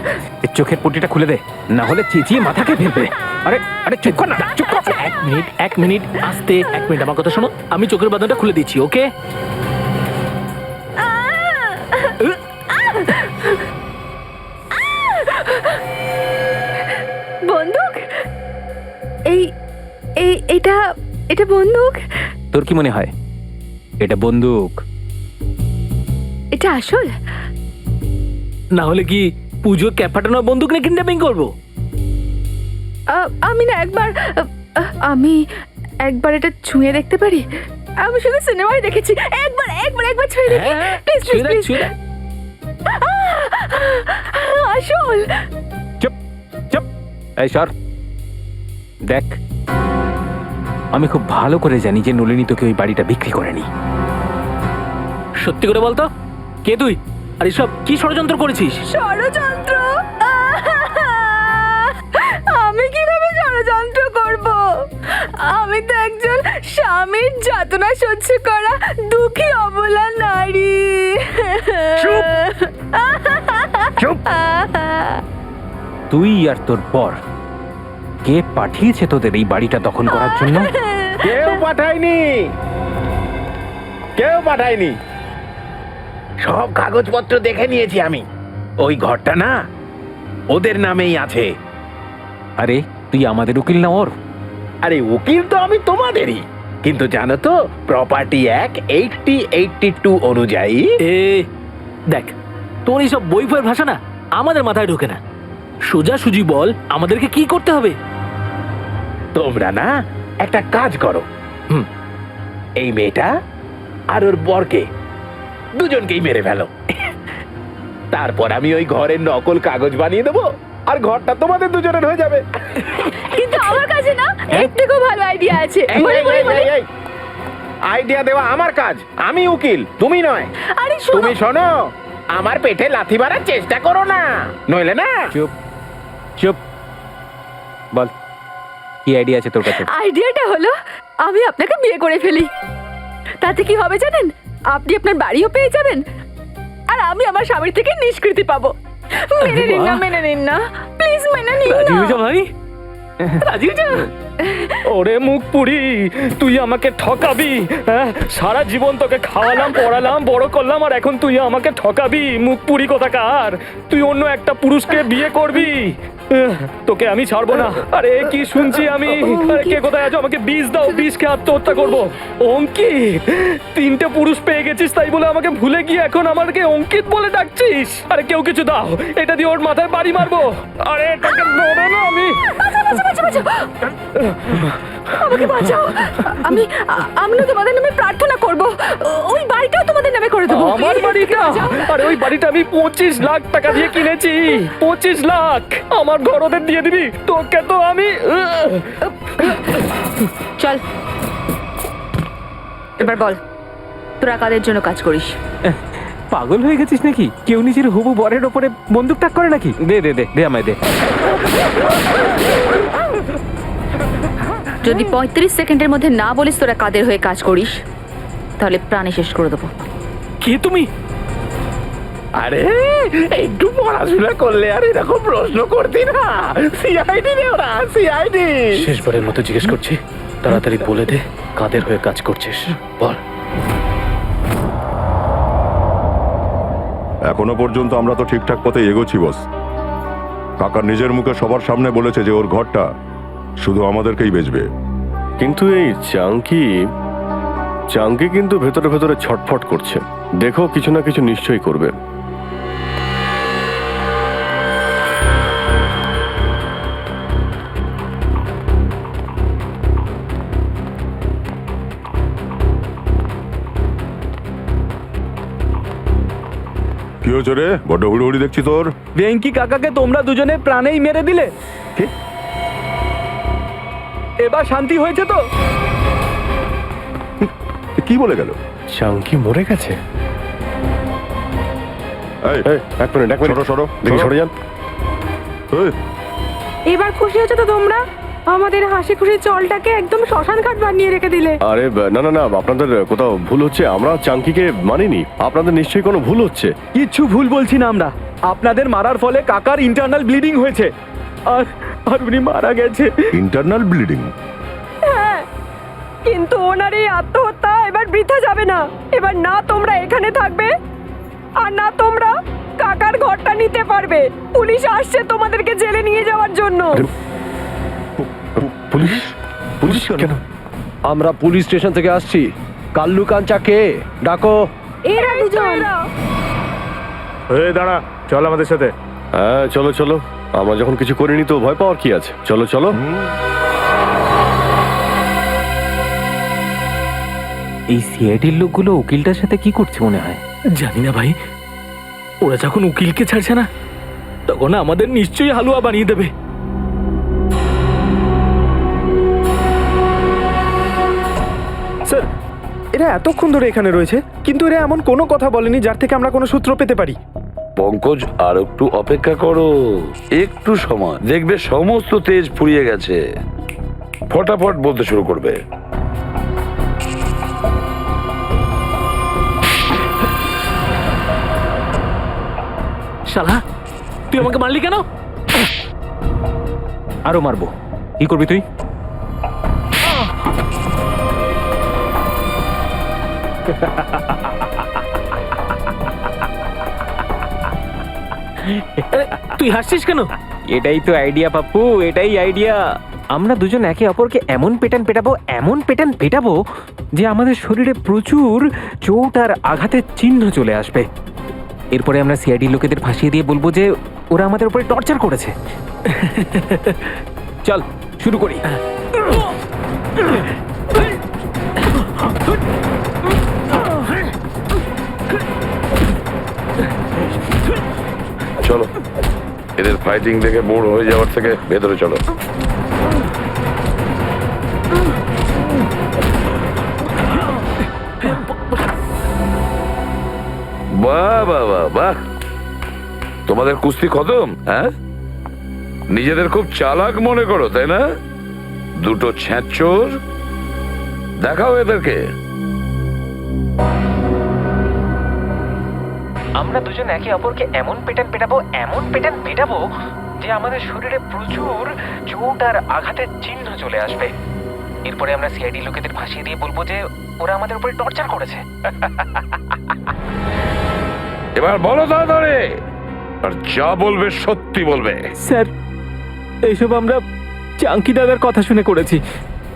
এর চোখের পট্টিটা খুলে দে, না হলে চেঁচিয়ে মাথাকে ফেলবে। আরে আরে চুপ কর না, চুপ কর। এক মিনিট আস্তে, এক মিনিট আমার কথা শোনো। আমি চোখের বাঁধনটা খুলে দিচ্ছি, ওকে? বন্দুক? এই এই এটা এটা বন্দুক? তোর কি মনে হয় এটা বন্দুক? এটা আসল? না হলে কি পুজোর ক্যাপ ফাটানোর বন্দুক নিয়ে কিডন্যাপিং করবো? আমি না আমি একবার এটা ছুঁয়ে দেখতে পারি? আমি শুধু সিনেমায় দেখেছি। একবার একবার একবার ছুঁয়ে দেখি প্লিজ, প্লিজ, প্লিজ। আসল? চুপ চুপ, এই সর। দেখ, আমি খুব ভালো করে জানি যে নলিনী তোকে ওই বাড়িটা বিক্রি করেনি। সত্যি করে বলতো, কে তুই? আর এসব কি ষড়যন্ত্র করেছিস? ষড়যন্ত্র? আমি কিভাবে ষড়যন্ত্র করব? আমি তো একজন স্বামীর যাতনা সহ্য করা দুঃখী অবলা নারী। চুপ। তুই আর তোর পর কে পাঠিয়েছে তোদের এই বাড়িটা দখল করার জন্য? কেউ পাঠায়নি, কেউ পাঠায়নি। সব কাগজপত্র দেখে নিয়েছি আমি। ওই ঘরটা না ওদের নামেই আছে। আরে তুই আমাদের উকিল না ওর? আরে উকিল তো আমি তোমাদেরই, কিন্তু জানো তো প্রপার্টি অ্যাক্ট 8082 অনুযায়ী। দেখ, তোর এইসব বই বইয়ের ভাষা না আমাদের মাথায় ঢোকে না। সোজাসুজি বল আমাদেরকে কি করতে হবে? তোমরা না একটা কাজ করো, এই মেয়েটা আর ওর বরকে দুজনকেই মেরে ফেলো। তারপর আমি ওই ঘরের নকল কাগজ বানিয়ে দেবো, আর ঘরটা তোমাদের দুজনের হয়ে যাবে। কিন্তু আমার কাছে না এর থেকেও ভালো আইডিয়া আছে। আইডিয়া দেওয়া আমার কাজ, আমি উকিল, তুমি নয়। আরে শোনো, তুমি শোনো, আমার পেটে লাথি মারার চেষ্টা করো না, নইলে না। চুপ চুপ, বল কি আইডিয়া আছে তোর কাছে? আইডিয়াটা হলো আমি আপনাকে বিয়ে করে ফেলি। তাতে কি হবে জানেন? আপনি আপনার বাড়িও পেয়ে যাবেন, আর আমি আমার স্বামীর থেকে নিষ্কৃতি পাবো। মেনে নিন না, মেনে নিন না, প্লিজ মেনে নিন রাজি না। হয়ে যা ভাই, রাজি হয়ে যা। ওরে মুখ পুরি, তুই আমাকে ঠকাবি? হ্যাঁ, সারা জীবন তোকে খাওয়ালাম, পড়ালাম, বড় করলাম, আর এখন তুই আমাকে ঠকাবি? মুখ পুরি কোথাকার, তুই অন্য একটা পুরুষকে বিয়ে করবি? তোকে আমি ছাড়বো না। আরে কি শুনছি আমি? আরে কে কোথায় আছো? আমাকে বিষ দাও, বিষ খেয়ে আত্মহত্যা করবো। অঙ্কিত, 3টে পুরুষ পেয়ে গেছিস তাই বলে আমাকে ভুলে গিয়ে এখন আমাকে অঙ্কিত বলে ডাকছিস? আরে কেউ কিছু দাও, এটা দিয়ে ওর মাথায় বাড়ি মারবো। আরে এটাকে ধরে না আমি। আমাকে বাঁচাও, আমি না তোমাদের নামে প্রার্থনা করব, ওই বাড়িটাও তোমাদের নামে করে দেবো। আমার বাড়িটা? আরে ওই বাড়িটা আমি 25 লাখ টাকা দিয়ে কিনেছি। 25 লাখ আমার ঘর ওদের দিয়ে দিবি? তোকে তো আমি চল এবার বল, তোরা কাদের জন্য কাজ করিস? পাগল হয়ে গেছিস নাকি? কেউ নিজের হবু বরের ওপরে বন্দুক তাক করে নাকি? দে দে দে দে, আমায় দে। যদি 35 সেকেন্ডের মধ্যে না বলিস তোরা কাদের হয়ে কাজ করিস, তাহলে প্রাণে শেষ করে দেবো। কে তুমি? আরে একটু পড়াশোনা করলে আর এরকম প্রশ্ন করতি না। সিআইডি রে ওরা, সিআইডি। শেষবারের মতো জিজ্ঞেস করছি, তাড়াতাড়ি বলে দে কাদের হয়ে কাজ করছিস, বল। এখনো পর্যন্ত আমরা তো ঠিকঠাক পথে এগোচ্ছি বস। কাকা নিজের মুখে সবার সামনে বলেছে যে ওর ঘরটা শুধু আমাদেরকেই বেচবে। কিন্তু এই চাঙ্কি কিন্তু ভেতরে ভেতরে ছটফট করছে। দেখো কিছু না কিছু নিশ্চয়ই করবে। কি হয়েছে রে? বড্ড হুড়ুহুড়ি দেখছি তোর। ভেঙ্কি কাকাকে তোমরা দুজনে প্রাণেই মেরে দিলে। এবার শান্তি হয়েছে তো? কি বলে গেল? চাঙ্কি মরে গেছে? এই, এক মিনিট সরো, দেখি সরে যান। এই, এবার খুশি হচ্ছে তো তোমরা? আমাদের হাসি খুশি চলটাকে একদম শ্মশান ঘাট বানিয়ে রেখে দিলে। আরে না না না, আপনাদের কোথাও ভুল হচ্ছে। আমরা চাঙ্কিকে মানিনি, আপনাদের নিশ্চয়ই কোনো ভুল হচ্ছে। কিচ্ছু ভুল বলছি না আমরা। আপনাদের মারার ফলে কাকার ইন্টারনাল ব্লিডিং হয়েছে, আর উনি মারা গেছে। Internal bleeding? হ্যাঁ, কিন্তু ওনার এই আত্মহত্যা এবার বৃথা যাবে না। এবার না তোমরা এখানে থাকবে, আর না তোমরা কাকার ঘরটা নিতে পারবে। পুলিশ আসছে তোমাদেরকে জেলে নিয়ে যাওয়ার জন্য। পুলিশ? পুলিশ কেন? আমরা পুলিশ স্টেশন থেকে আসছি। কাল্লু কাঞ্চা কে? ডাকো। এরা দুজন। এই দাঁড়া, চল আমাদের সাথে। হ্যাঁ চলো চলো, আমরা যখন কিছু করিনি তো ভয় পাওয়ার কি আছে? চলো চলো। এই সিআইডির লোকগুলো উকিলটার সাথে কি করছে মনে হয়? জানি না ভাই, ওরা যখন উকিলকে ছাড়ছে না তখন আমাদের নিশ্চয়ই হালুয়া বানিয়ে দেবে। স্যার, এরা এতক্ষণ ধরে এখানে রয়েছে, কিন্তু এরা এমন কোনো কথা বলেনি যার থেকে আমরা কোনো সূত্র পেতে পারি। পঙ্কজ, আর একটু অপেক্ষা করো, একটু সময়, দেখবে সমস্ত তেজ ফুরিয়ে গেছে, ফটাফট বলতে শুরু করবে। শালা, তুই আমাকে মারলি কেন? আরো মারবো। কি করবি তুই? তুই হাসছিস কেন? এটাই তো আইডিয়া পাপ্পু, এটাই আইডিয়া। আমরা দুজন একে অপরকে এমন পেটান পেটাবো যে আমাদের শরীরে প্রচুর চোট আর আঘাতের চিহ্ন চলে আসবে। এরপরে আমরা সিআইডি লোকেদের ফাঁসিয়ে দিয়ে বলবো যে ওরা আমাদের উপরে টর্চার করেছে। চল শুরু করি। চলো, এদের ফাইটিং দেখে বোর হয়ে যাওয়ার থেকে ভেতরে চলো। বাহ বাহ বাহ বাহ, তোমাদের কুস্তি খতম? হ্যাঁ, নিজেদের খুব চালাক মনে করো তাই না? দুটো ছ্যাঁচোর, দেখাও এদেরকে। আমরা দুজন একে অপরকে এমন পেটান পেটাবো যে আমাদের শরীরে প্রচুর চোট আর আঘাতের চিহ্ন চলে আসবে। এরপরে আমরা সিআইডি লোকেদের ফাঁসিয়ে দিয়ে বলবো যে ওরা আমাদের উপরে টর্চার করেছে। এবার বলো তাড়াতাড়ি, আর যা বলবে সত্যি বলবে। স্যার, এইসব আমরা চাঙ্কি দাদার কথা শুনে করেছি।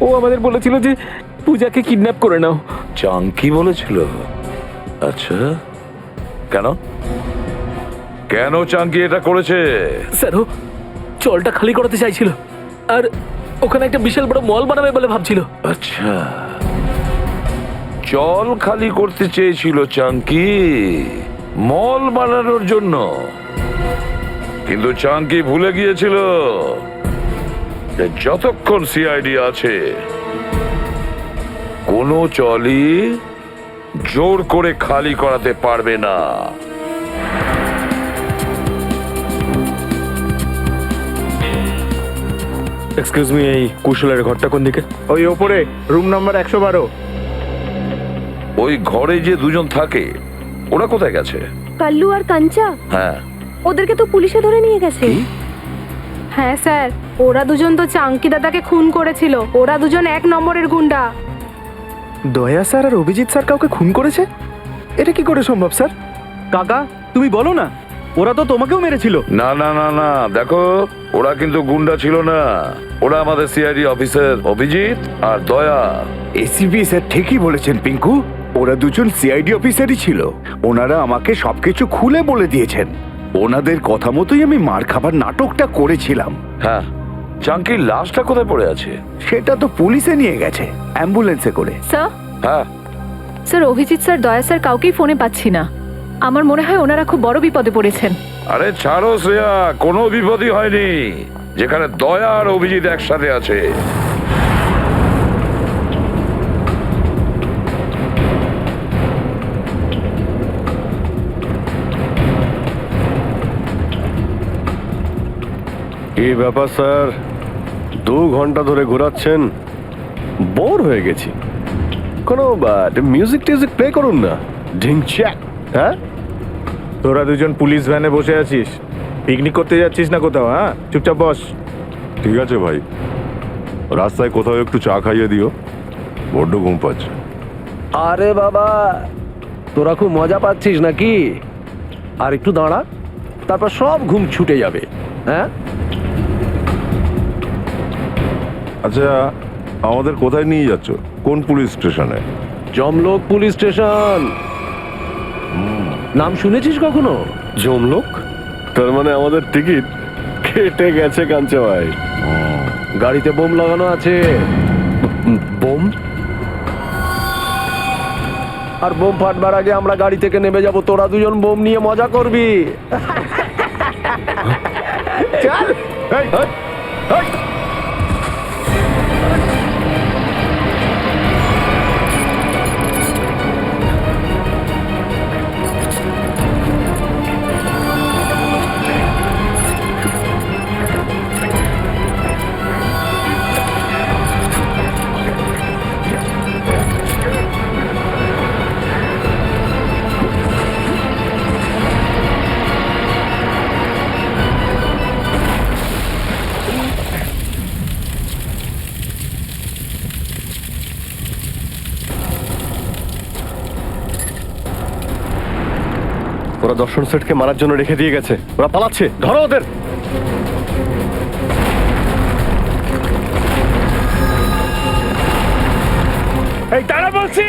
ও আমাদের বলেছিল যে পূজাকে কিডন্যাপ করে নাও। চাঙ্কি বলেছিল? আচ্ছা, কেন কেন চাঙ্কি এটা করেছে? স্যার, ও জলটা খালি করাতে চাইছিল আর ওখানে একটা বিশাল বড় মল বানাবে বলে ভাবছিল। আচ্ছা, জল খালি করতে চেয়েছিল চাঙ্কি মল বানানোর জন্য, কিন্তু চাঙ্কি ভুলে গিয়েছিল যে যতক্ষণ সিআইডি আছে কোনো চলই জোর করে খালি করাতে পারবে না। এক্সকিউজ মি, এই কুশলের ঘরটা কোন দিকে? ওই ওপরে রুম নাম্বার 112। ওই ঘরে যে দুজন থাকে ওরা কোথায় গেছে? কাল্লু আর কাঞ্চা, হ্যাঁ, ওদেরকে তো পুলিশে ধরে নিয়ে গেছে। হ্যাঁ স্যার, ওরা দুজন তো চাঙ্কি দাদাকে খুন করেছিল। ওরা দুজন 1 নম্বরের গুন্ডা। দয়া স্যার আর অভিজিৎ স্যার কাউকে খুন করেছে? এটা কি করে সম্ভব স্যার? কাকা তুমি বলো না, ওরা তো তোমাকেও মেরেছিল। না না না না, দেখো ওরা কিন্তু গুন্ডা ছিল না, ওরা আমাদের সিআইডি অফিসার অভিজিৎ আর দয়া। এসিপি স্যার ঠিকই বলেছেন পিঙ্কু, ওরা দুজন সিআইডি অফিসারই ছিল। ওনারা আমাকে সবকিছু খুলে বলে দিয়েছেন। ওনাদের কথা মতোই আমি মার খাবার নাটকটা করেছিলাম। হ্যাঁ, চাঙ্কির লাশটা কোথায় পড়ে আছে? সেটা তো পুলিশে নিয়ে গেছে অ্যাম্বুলেন্সে করে। স্যার, হ্যাঁ, স্যার অভিজিৎ স্যার, দয়া স্যার কাউকেই ফোনে পাচ্ছি না। আমার মনে হয় ওনারা খুব বড় বিপদে পড়েছেন। আরে ছাড়ো শ্রেয়া, কোনো বিপদই হয়নি, যেখানে দয়া আর অভিজিৎ একসাথে আছে। কি ব্যাপার স্যার, 2 ঘন্টা ধরে ঘোরাচ্ছেন, বোর হয়ে গেছি। কোনো মিউজিক টিউজিক প্লে করুন না। ঢিংচ্যাক। হ্যাঁ, তোরা দুজন পুলিশ ভ্যানে বসে আছিস, পিকনিক করতে যাচ্ছিস না কোথাও? হ্যাঁ, চুপচাপ বস। ঠিক আছে ভাই, রাস্তায় কোথাও একটু চা খাইয়ে দিও, বড্ড ঘুম পাচ্ছে। আরে বাবা, তোরা খুব মজা পাচ্ছিস নাকি? আর একটু দাঁড়া, তারপর সব ঘুম ছুটে যাবে। হ্যাঁ, আচ্ছা, আমাদের কোথায় নিয়ে যাচ্ছ? কোন পুলিশ স্টেশনে? জমলোক পুলিশ স্টেশন। নাম শুনেছিস কখনো? জমলোক? তার মানে আমাদের টিকিট কেটে গেছে কাঞ্চা ভাই। গাড়িতে বোম লাগানো আছে। বোম? আর বোম ফাটবার আগে আমরা গাড়ি থেকে নেমে যাব, তোরা দুজন বোম নিয়ে মজা করবি। চল। এই, এই, এই। ওরা দর্শন সেটকে মারার জন্য রেখে দিয়ে গেছে, ওরা পালাচ্ছে, ধরো ওদের। এই তারা বলছি।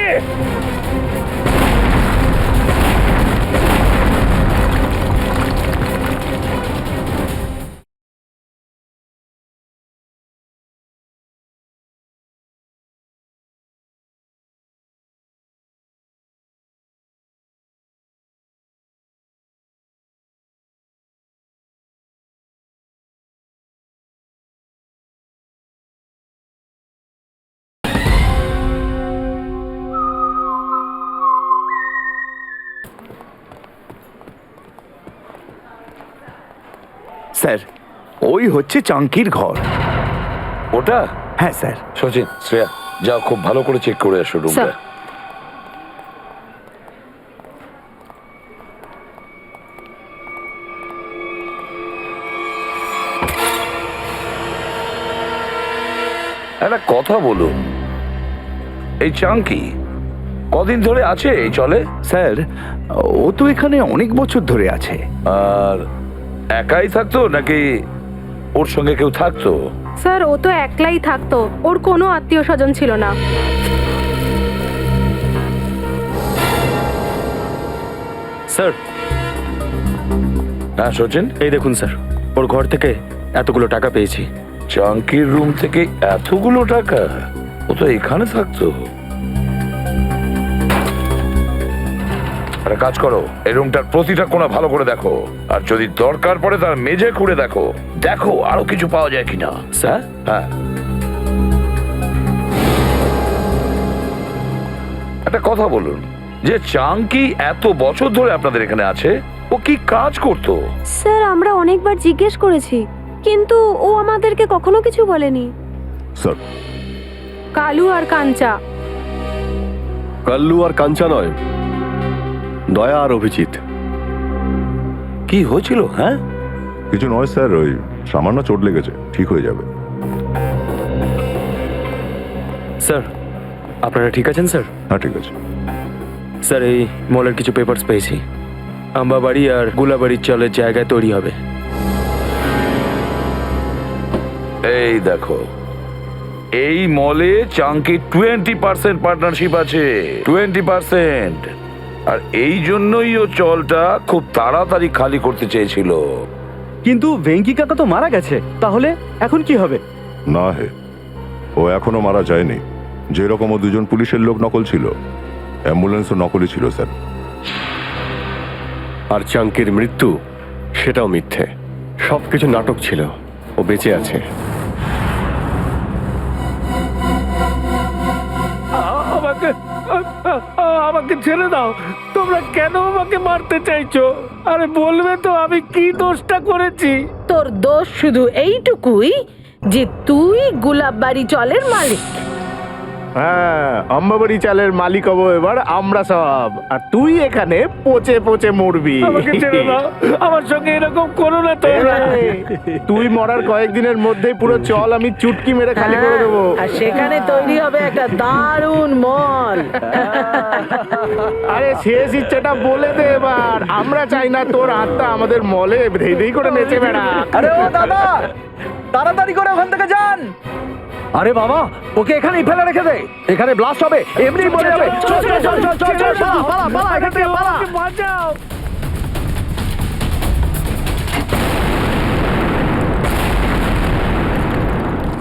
স্যার ওই হচ্ছে চাঙ্কির ঘর। ওটা? হ্যাঁ স্যার। সচিন, শ্রেয়া, যাও খুব ভালো করে চেক করে আসো রুমটা। স্যার। একটা কথা বলুন, এই চাঙ্কি কদিন ধরে আছে এই চলে? স্যার ও তো এখানে অনেক বছর ধরে আছে। আর একাই থাকতো নাকি ওর সঙ্গে কেউ থাকতো? স্যার ও তো একলাই থাকতো, ওর কোনো আত্মীয় স্বজন ছিল না। স্যার, হ্যাঁ সচিন, এই দেখুন স্যার, ওর ঘর থেকে এতগুলো টাকা পেয়েছি। চাঙ্কির রুম থেকে এতগুলো টাকা? ও তো এখানে থাকতো। একটা কাজ করো, এই রুমটার প্রতিটা কোণা ভালো করে দেখো, আর যদি দরকার পড়ে তার মেঝে খুঁড়ে দেখো, দেখো আরো কিছু পাওয়া যায় কিনা। স্যার? হ্যাঁ, একটা কথা বলুন, যে চাঙ্কি এত বছর ধরে আপনাদের এখানে আছে, ও কি কাজ করতো? স্যার আমরা অনেকবার জিজ্ঞেস করেছি, কিন্তু ও আমাদেরকে কখনো কিছু বলেনি। স্যার, কালু আর কাঞ্চা। কাল্লু আর কাঞ্চা নয়, দয়া আর অভিজিৎ। কি হয়েছিল? হ্যাঁ, কিছু নয় স্যার, ওই সামান্য চোট লেগেছে, ঠিক হয়ে যাবে। স্যার, আপনারা ঠিক আছেন স্যার? হ্যাঁ ঠিক আছে। স্যার, এই মলের কিছু পেপারস পেয়েছি। আম্বাবাড়ি আর গুলাবাড়ির চলের জায়গায় তৈরি হবে। এই দেখো, এই মলে চাঙ্কি 20% পার্টনারশিপ আছে, 20%। আর এই জন্যই ও চলটা খুব তাড়াতাড়ি খালি করতে চেয়েছিল। কিন্তু ভেঙ্কি কাকা তো মারা গেছে, তাহলে এখন কি হবে? না হে, ও এখনো মারা যায়নি। যেরকম ও দুজন পুলিশের লোক নকল ছিল, অ্যাম্বুলেন্সও নকলই ছিল স্যার। আর চাঙ্কির মৃত্যু, সেটাও মিথ্যে, সবকিছু নাটক ছিল। ও বেঁচে আছে। আমাকে ছেড়ে দাও। তোমরা কেন আমাকে মারতে চাইছো? আরে বলবে তো আমি কি দোষটা করেছি? তোর দোষ শুধু এইটুকুই যে তুই গুলাববাড়ি চলের মালিক। হ্যাঁ, আম্বাবাড়ি চালের মালিক হবো এবার আমরা সব, আর তুই এখানে পচে পচে মরবি। আমাকে ছেড়ে দাও, আমার সঙ্গে এরকম করো না তোমরা। তুই মরার কয়েকদিনের মধ্যেই পুরো চল আমি চুটকি মেরে খালি করে দেবো। আর সেখানে তৈরি হবে একটা দারুণ মল। আরে শেষ ইচ্ছেটা বলে দে এবার, আমরা চাই না তোর আত্মা আমাদের মলে ধেই ধেই করে নেচে বেড়া। আরে ও দাদা, তাড়াতাড়ি করে ওখান থেকে যান। আরে বাবা, ওকে এখানেই ফেলে রেখে দে, এখানে ব্লাস্ট হবে, এমনি মরে যাবে। চল চল চল চল চল চল, পালা পালা পালা, এখান থেকে পালা। বাঁচাও।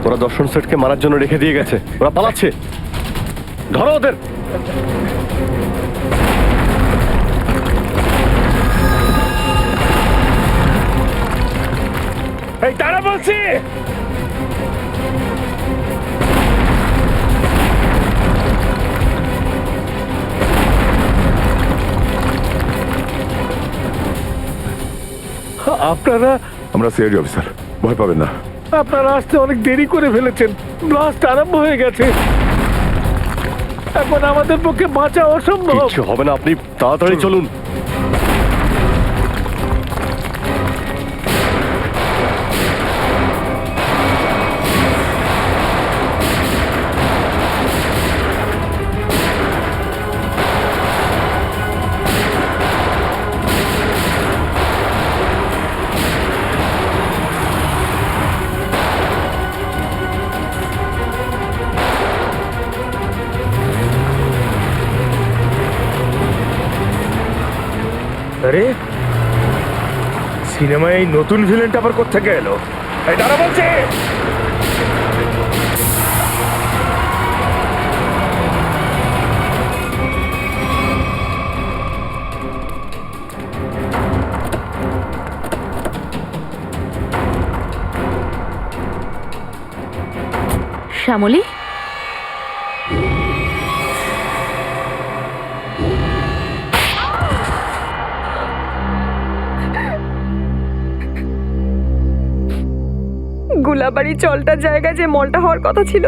ওরা দর্শন সেটকে মারার জন্য রেখে দিয়ে গেছে, ওরা পালাচ্ছে। ধরো ওদের। এই তারা বলছি। আপনারা আমরা সিআইডি অফিসার, ভয় পাবেন না। আপনারা আসতে অনেক দেরি করে ফেলেছেন। ব্লাস্ট আরম্ভ হয়ে গেছে, এখন আমাদের পক্ষে বাঁচা অসম্ভব। কিচ্ছু হবে না, আপনি তাড়াতাড়ি চলুন। আরে সিনেমায় এই নতুন ভিলেনটা আবার কোত্থেকে এলো? এই তারা বলছে। শ্যামলী, গোলাবাড়ি চলটার জায়গায় যে মলটা হওয়ার কথা ছিল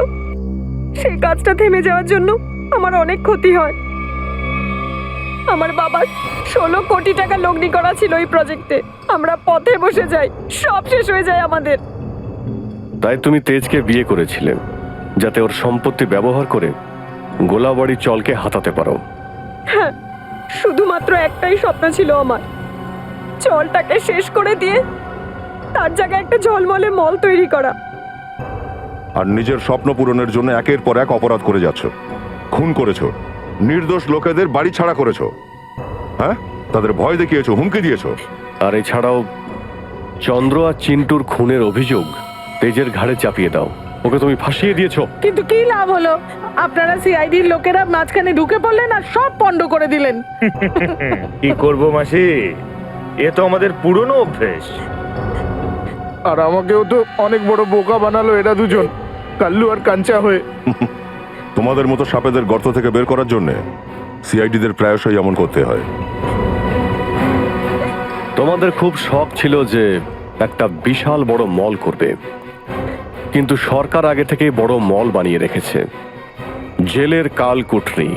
সেই কাজটা থেমে যাওয়ার জন্য আমার অনেক ক্ষতি হয়। আমার বাবার 16 কোটি টাকা লগ্নি করা ছিল এই প্রজেক্টে। আমরা পথে বসে যাই, সব শেষ হয়ে যায় আমাদের। তাই তুমি তেজকে বিয়ে করেছিলে যাতে ওর সম্পত্তি ব্যবহার করে গোলাবাড়ি চলকে হাতাতে পারো। হ্যাঁ, শুধুমাত্র একটাই স্বপ্ন ছিল আমার, চলটাকে শেষ করে দিয়ে তার জায়গায় একটা ঝলমলে মল তৈরি করা। আর নিজের স্বপ্ন পূরণের জন্য একের পর এক অপরাধ করে যাচ্ছ। খুন করেছো, নির্দোষ লোকেদের বাড়ি ছাড়া করেছো, হ্যাঁ, তাদের ভয় দেখিয়েছো, হুমকি দিয়েছো। আর এছাড়াও চন্দ্র আর চিন্টুর খুনের অভিযোগ তেজের ঘাড়ে চাপিয়ে দাও। ওকে তুমি ফাঁসিয়ে দিয়েছো। কিন্তু কি লাভ হলো? আপনারা সিআইডির লোকেরা মাঝখানে ঢুকে পড়লেন আর সব পণ্ড করে দিলেন। কি করব মাসি, এ তো আমাদের পুরনো অভ্যেস। আর আমাকেও তো অনেক বড় বোকা বানালো এরা দুজন, কাল্লু আর কাঞ্চা হয়ে। তোমাদের মতো সাপেদের গর্ত থেকে বের করার জন্য সিআইডিদের প্রায়শই এমন করতে হয়। তোমাদের খুব শখ ছিল যে একটা বিশাল বড় মল করবে, কিন্তু সরকার আগে থেকেই বড় মল বানিয়ে রেখেছে, জেলের কালকুঠরি।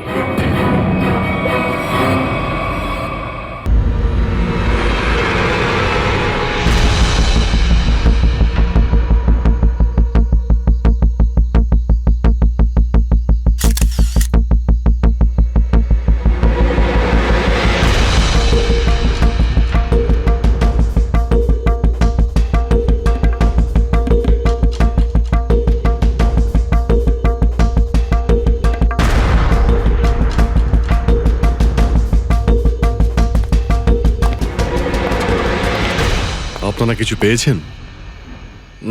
আপনারা কিছু পেয়েছেন?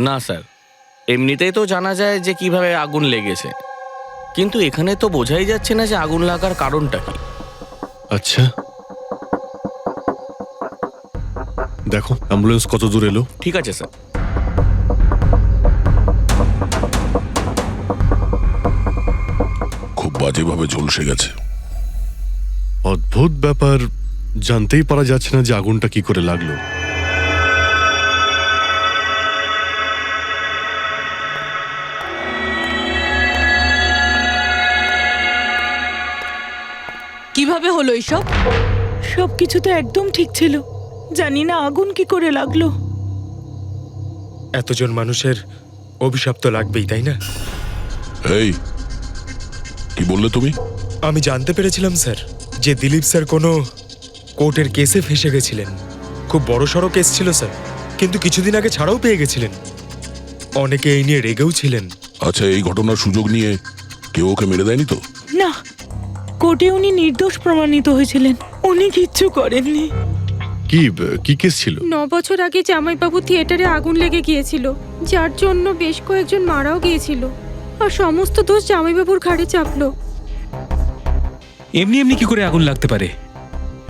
না স্যার, এমনিতেই তো জানা যায় যে কিভাবে আগুন লেগেছে, কিন্তু এখানে তো বোঝাই যাচ্ছে না যে আগুন লাগার কারণটা কি। আচ্ছা, দেখো অ্যাম্বুলেন্স কত দূর এলো। ঠিক আছে স্যার। খুব বাজেভাবে ঝলসে গেছে। অদ্ভুত ব্যাপার, জানতেই পারা যাচ্ছে না যে আগুনটা কি করে লাগলো। কিভাবে হলো এইসব? সবকিছু তো একদম ঠিক ছিল, জানি না আগুন কি করে লাগলো। এতজন মানুষের অভিশাপ তো লাগবেই, তাই না? এই কি বললে তুমি? আমি জানতে পেরেছিলাম স্যার যে দিলীপ স্যার কোনো কোর্টের কেসে ফেসে গেছিলেন। খুব বড়সড় কেস ছিল স্যার, কিন্তু কিছুদিন আগে ছাড়াও পেয়ে গেছিলেন। অনেকে এই নিয়ে রেগেও ছিলেন। আচ্ছা, এই ঘটনার সুযোগ নিয়ে কেউ ওকে মেরে দেয়নি তো? না, কোর্টে উনি নির্দোষ প্রমাণিত হয়েছিলেন, উনি কিচ্ছু করেননি। কি কেস ছিল? 9 বছর আগে জামাইবাবু থিয়েটারে আগুন লেগে গিয়েছিল, যার জন্য বেশ কয়েকজন মারাও গিয়েছিল, আর সমস্ত দোষ জামাইবাবুর ঘাড়ে চাপলো। এমনি এমনি কি করে আগুন লাগতে পারে?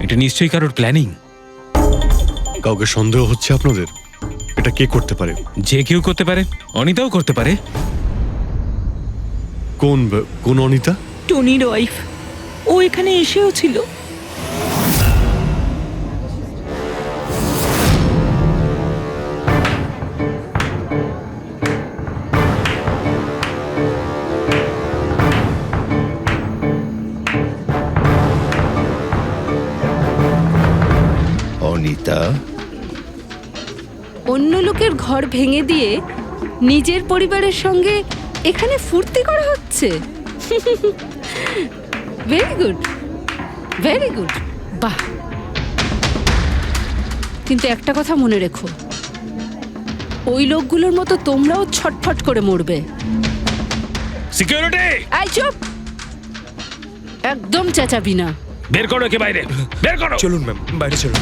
এটা নিশ্চয়ই কারোর প্ল্যানিং। কাউকে সন্দেহ হচ্ছে আপনাদের? এটা কে করতে পারে? যে কেউ করতে পারে, অনিতাও করতে পারে। কোন অনিতা? টনির ওয়াইফ, ও এখানে এসেও ছিল। অনিতা, অন্য লোকের ঘর ভেঙে দিয়ে নিজের পরিবারের সঙ্গে এখানে ফুর্তি করা হচ্ছে। ভেরি গুড, ভেরি গুড, বাহ। কিন্তু একটা কথা মনে রেখো, ওই লোকগুলোর মতো তোমরাও ছটফট করে মরবে। সিকিউরিটি, আই চুপ, একদম চেঁচাবি না। বের করো একে বাইরে, বের করো। চলুন ম্যাম, বাইরে চলুন।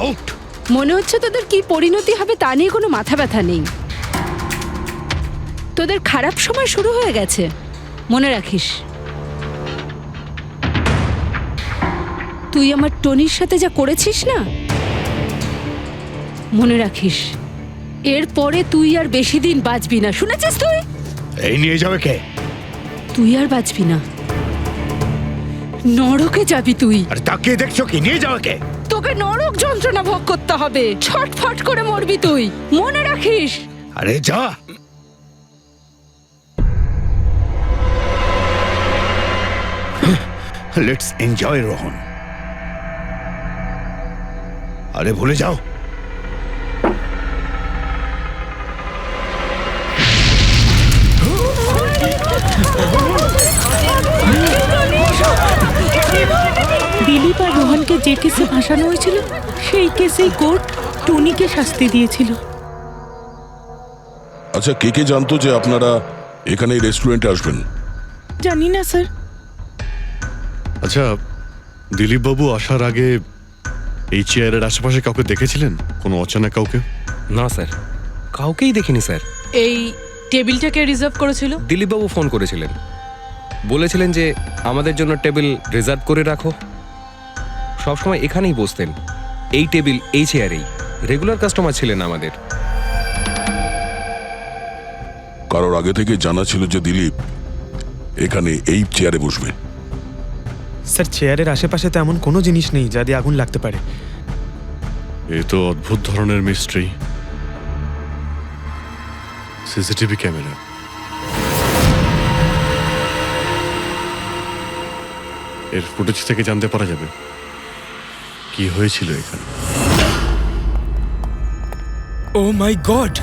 আউট। মনে হচ্ছে তোদের কি পরিণতি হবে তা নিয়ে কোনো মাথা ব্যথা নেই। তোদের খারাপ সময় শুরু হয়ে গেছে, মনে রাখিস। তুই আমার টনির সাথে যা করেছিস না, মনে রাখিস এরপরে তুই আর বেশি দিন বাঁচবি না, শুনেছিস? তুই এই নিয়ে যাবে কে? তুই আর বাঁচবি না, নরকে যাবি তুই। আর তাকিয়ে দেখছো কি? নিয়ে যাবে কে? তোকে নরক যন্ত্রণা ভোগ করতে হবে, ছটফট করে মরবি তুই, মনে রাখিস। আরে যা। Let's enjoy Rohan. আরে ভুলে যাও। দিলীপ আর রোহনকে যে কেসে ভাসানো হয়েছিল সেই কেসেই কোর্ট টনিকে শাস্তি দিয়েছিল। আচ্ছা, কে কে জানতো যে আপনারা এখানে এই রেস্টুরেন্টে আসবেন? জানি না স্যার। আচ্ছা, দিলীপ বাবু আসার আগে এই চেয়ারের আশেপাশে কাউকে দেখেছিলেন? কোনো অচেনা কাউকে? না স্যার, কাউকেই দেখিনি স্যার। এই টেবিলটাকে রিজার্ভ করেছিল? দিলীপবাবু ফোন করেছিলেন, বলেছিলেন যে আমাদের জন্য টেবিল রিজার্ভ করে রাখো। সবসময় এখানেই বসতেন, এই টেবিল এই চেয়ারেই। রেগুলার কাস্টমার ছিলেন আমাদের। কারোর আগে থেকে জানা ছিল যে দিলীপ এখানে এই চেয়ারে বসবে? স্যার, চেয়ারের আশেপাশে তো এমন কোনো জিনিস নেই যা দিয়ে আগুন লাগতে পারে। এ তো অদ্ভুত ধরনের মিস্ট্রি। CCTV camera. এর ফুটেজ থেকে জানতে পারা যাবে কি হয়েছিল এখানে। ও মাই গড,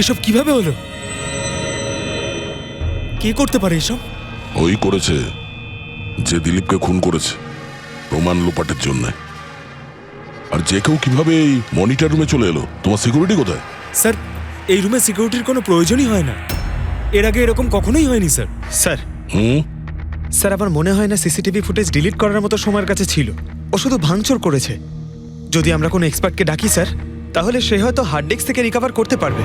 এসব কিভাবে হলো? কে করতে পারে এসব? ওই করেছে যে দিলীপকে খুন করেছে প্রমাণ লোপাটের জন্য। আর যে কেউ কিভাবে এই মনিটর রুমে চলে এলো? তোমার সিকিউরিটি কোথায়? স্যার, এই রুমে সিকিউরিটির কোনো প্রয়োজনই হয় না। এর আগে এরকম কখনোই হয়নি স্যার। স্যার, স্যার আমার মনে হয় না সিসিটিভি ফুটেজ ডিলিট করার মতো সময়ের কাছে ছিল। ও শুধু ভাঙচুর করেছে। যদি আমরা কোনো এক্সপার্টকে ডাকি স্যার, তাহলে সে হয়তো হার্ড ডিস্ক থেকে রিকভার করতে পারবে।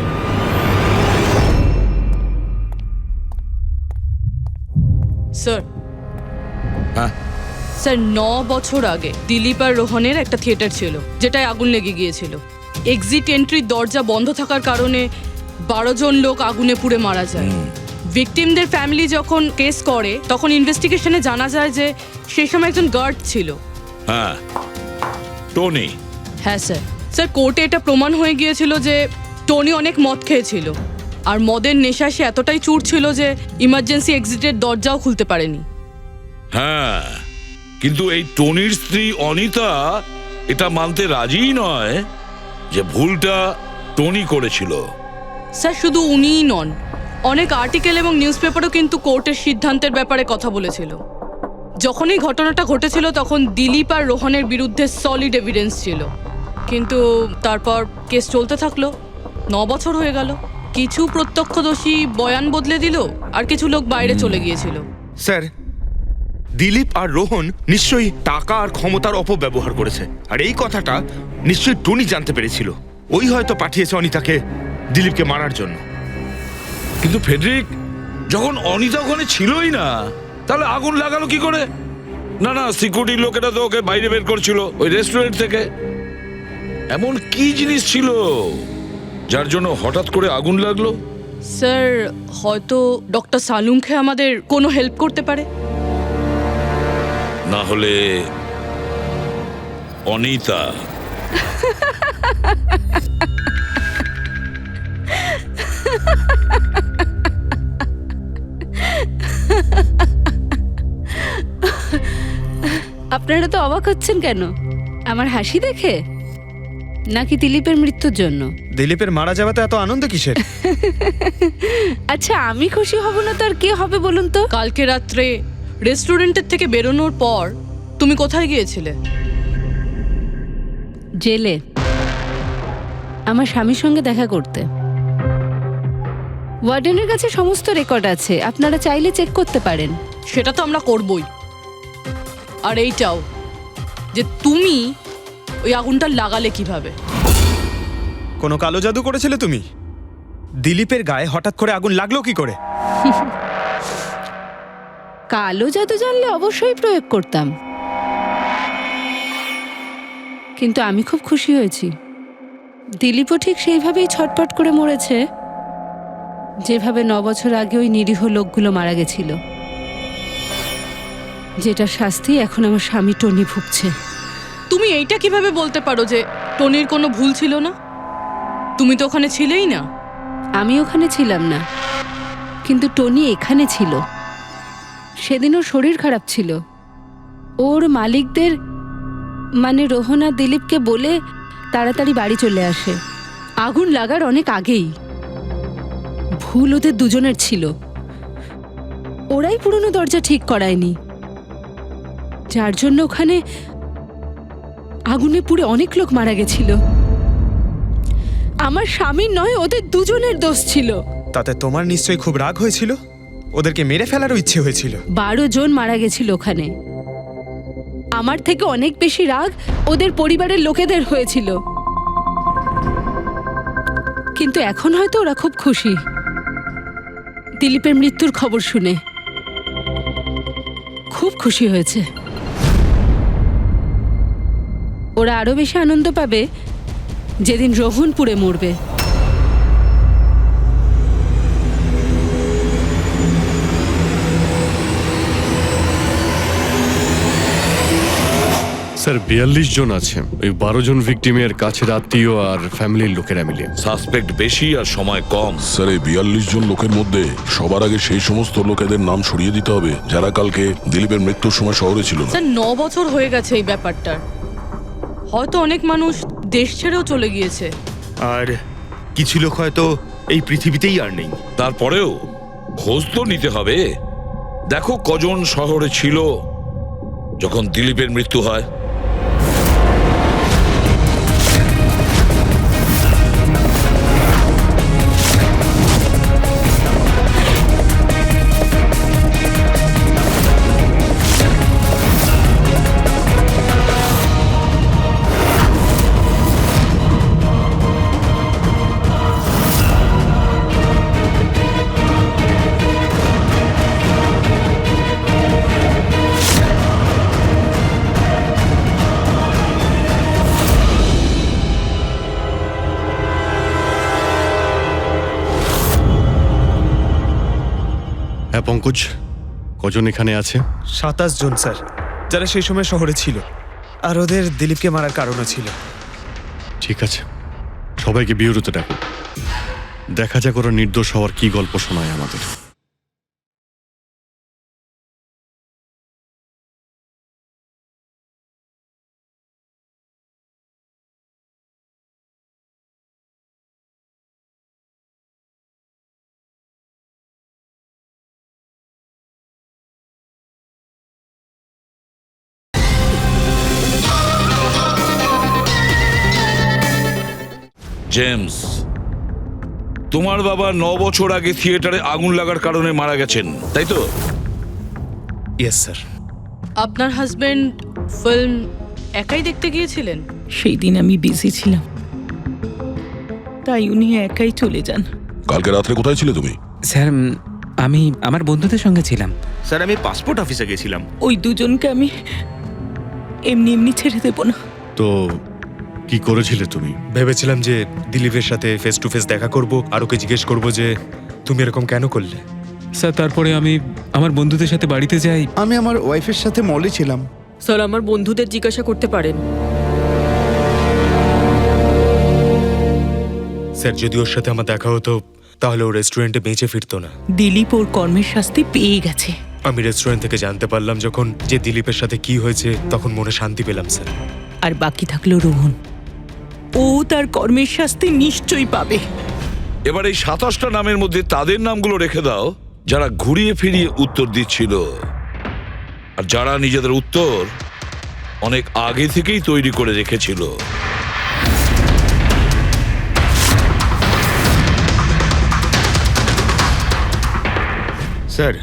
স্যার, স্যার 9 বছর আগে দিলীপ আর রোহনের একটা থিয়েটার ছিল যেটায় আগুন লেগে গিয়েছিল। এক্সিট এন্ট্রির দরজা বন্ধ থাকার কারণে 12 জন লোক আগুনে পুড়ে মারা যায়। ভিকটিমদের ফ্যামিলি যখন কেস করে তখন ইনভেস্টিগেশনে জানা যায় যে সেই সময় একজন গার্ড ছিল। হ্যাঁ, টনি। হ্যাঁ স্যার। স্যার, কোর্টে এটা প্রমাণ হয়ে গিয়েছিল যে টনি অনেক মদ খেয়েছিল, আর মদের নেশায় সে এতটাই চুর ছিল যে ইমার্জেন্সি এক্সিটের দরজাও খুলতে পারেনি। হ্যাঁ, কিন্তু এই টনির স্ত্রী অনিতা এটা মানতে রাজিই নয় যে ভুলটা টনি করেছিল। স্যার, শুধু উনিই নন, অনেক আর্টিকেল এবং নিউজ পেপারও কিন্তু কোর্টের সিদ্ধান্তের ব্যাপারে কথা বলেছিল। যখন এই ঘটনাটা ঘটেছিল তখন দিলীপ আর রোহনের বিরুদ্ধে সলিড এভিডেন্স ছিল, কিন্তু তারপর কেস চলতে থাকলো। 9 বছর হয়ে গেল। কিছু প্রত্যক্ষদর্শী বয়ান বদলে দিল, আর কিছু লোক বাইরে চলে গিয়েছিল। স্যার, দিলীপ আর রোহন নিশ্চয়ই টাকা আর ক্ষমতার অপব্যবহার করেছে, আর এই কথাটা নিশ্চয়ই টনি জানতে পেরেছিল। ওই হয়তো পাঠিয়েছে অনিতাকে দিলীপকে মারার জন্য। কিন্তু ফেডরিক, যখন অনিতা ওখানে ছিলই না, তাহলে আগুন লাগালো কি করে? না না, সিকিউরিটি লোকেরা তো ওকে বাইরে বের করছিল ওই রেস্টুরেন্ট থেকে। এমন কি জিনিস ছিল যার জন্য হঠাৎ করে আগুন লাগলো? স্যার, হয়তো ডক্টর সালুংখে আমাদের কোনো হেল্প করতে পারে। না হলে অনিতা। আপনারা তো অবাক হচ্ছেন কেন? আমার হাসি দেখে নাকি দিলীপের মৃত্যুর জন্য? দিলীপের মারা যাওয়াতে এত আনন্দ কিসের? আচ্ছা, আমি খুশি হব না তো আর কে হবে বলুন তো? কালকে রাত্রে রেস্টুরেন্টের থেকে বেরোনোর পর তুমি কোথায় গিয়েছিলে? জেলে, আমার স্বামীর সঙ্গে দেখা করতে। ওয়ার্ডেনের কাছে সমস্ত রেকর্ড আছে, আপনারা চাইলে চেক করতে পারেন। সেটা তো আমরা করবই। আর এইটাও যে তুমি ওই আগুনটা লাগালে কিভাবে? কোনো কালো জাদু করেছিলে তুমি? দিলীপের গায়ে হঠাৎ করে আগুন লাগলো কি করে? কালো জাদু জানলে অবশ্যই প্রয়োগ করতাম, কিন্তু আমি খুব খুশি হয়েছি। দিলীপও ঠিক সেইভাবেই ছটপট করে মরেছে যেভাবে 9 বছর আগে ওই নিরীহ লোকগুলো মারা গেছিল, যেটা শাস্তি এখন আমার স্বামী টনি ভুগছে। তুমি এইটা কিভাবে বলতে পারো যে টনির কোনো ভুল ছিল না? তুমি তো ওখানে ছিলেই না। আমি ওখানে ছিলাম না, কিন্তু টনি এখানে ছিল। সেদিন ওর শরীর খারাপ ছিল। ওর মালিকদের মানে রোহন আর দিলীপকে বলে তাড়াতাড়ি বাড়ি চলে আসে আগুন লাগার অনেক আগেই। ভুল ওদের দুজনের ছিল। ওরাই পুরনো দরজা ঠিক করায়নি, যার জন্য ওখানে আগুনে পুড়ে অনেক লোক মারা গেছিল। আমার স্বামীর নয়, ওদের দুজনের দোষ ছিল। তাতে তোমার নিশ্চয়ই খুব রাগ হয়েছিল, ওদেরকে মেরে ফেলারও ইচ্ছে হয়েছিল। 12 জন মারা গেছিল ওখানে। আমার থেকে অনেক বেশি রাগ ওদের পরিবারের লোকেদের হয়েছিল। কিন্তু এখন হয়তো ওরা খুব খুশি দিলীপের মৃত্যুর খবর শুনে। খুব খুশি হয়েছে। ওরা আরো বেশি আনন্দ পাবে যেদিন রোহন পুড়ে মরবে। স্যার 42 জন আছে, ওই 12 জন ভিকটিমের কাছের আত্মীয় আর ফ্যামিলির লোকেরা মিলে। সাসপেক্ট বেশি আর সময় কম। স্যার এই 42 জন লোকের মধ্যে সবার আগে সেই সমস্ত লোকেদের নাম সরিয়ে দিতে হবে যারা কালকে দিলীপের মৃত্যুর সময় শহরে ছিল না। স্যার 9 বছর হয়ে গেছে এই ব্যাপারটার। হয়তো অনেক মানুষ দেশ ছেড়েও চলে গিয়েছে, আর কিছু লোক হয়তো এই পৃথিবীতেই আর নেই। তারপরেও খোঁজ তো নিতে হবে। দেখো কজন শহরে ছিল যখন দিলীপের মৃত্যু হয়। হ্যাঁ পঙ্কজ, কজন এখানে আছে? 27 জন স্যার, যারা সেই সময় শহরে ছিল, আর ওদের দিলীপকে মারার কারণও ছিল। ঠিক আছে, সবাইকে বিউরোতে ডাকো। দেখা যাক ওরা নির্দোষ হওয়ার কি গল্প শোনায় আমাদের। জেমস, তোমার বাবা 9 বছর আগে থিয়েটারে আগুন লাগার কারণে মারা গেছেন, তাই তো? Yes sir. আপনার হাজবেন্ড ফিল্ম একাই দেখতে গিয়েছিলেন? সেই দিন আমি বিজি ছিলাম, তাই উনি একাই চলে যান। কালকে রাত্রে কোথায় ছিলে তুমি? স্যার আমি আমার বন্ধুদের সঙ্গে ছিলাম। স্যার আমি পাসপোর্ট অফিসে গেছিলাম। ওই দুজনকে আমি এমনি এমনি ছেড়ে দেব না। তো কি করেছিলে তুমি? ভেবেছিলাম যে দিলীপের সাথে ফেস টু ফেস দেখা করব, আর ওকে জিজ্ঞেস করব যে তুমি এরকম কেন করলে। স্যার তারপরে আমি আমার বন্ধুদের সাথে বাড়িতে যাই। আমি আমার ওয়াইফের সাথে মলে ছিলাম। স্যার আমার বন্ধুদের জিজ্ঞাসা করতে পারেন। স্যার যদি ওর সাথে আমার দেখা হতো তাহলে ও রেস্টুরেন্টে বেঁচে ফিরতো না। দিলীপ ওর কর্মের শাস্তি পেয়ে গেছে। আমি রেস্টুরেন্ট থেকে জানতে পারলাম যখন যে দিলীপের সাথে কি হয়েছে, তখন মনে শান্তি পেলাম স্যার। আর বাকি থাকলো রোহন, ও তার কর্মের শাস্তি নিশ্চয়ই পাবে। এবার এই 27টা নামের মধ্যে তাদের নামগুলো রেখে দাও যারা ঘুরিয়ে ফিরিয়ে উত্তর দিচ্ছিল, আর যারা নিজেদের উত্তর অনেক আগে থেকেই তৈরি করে রেখেছিল। স্যার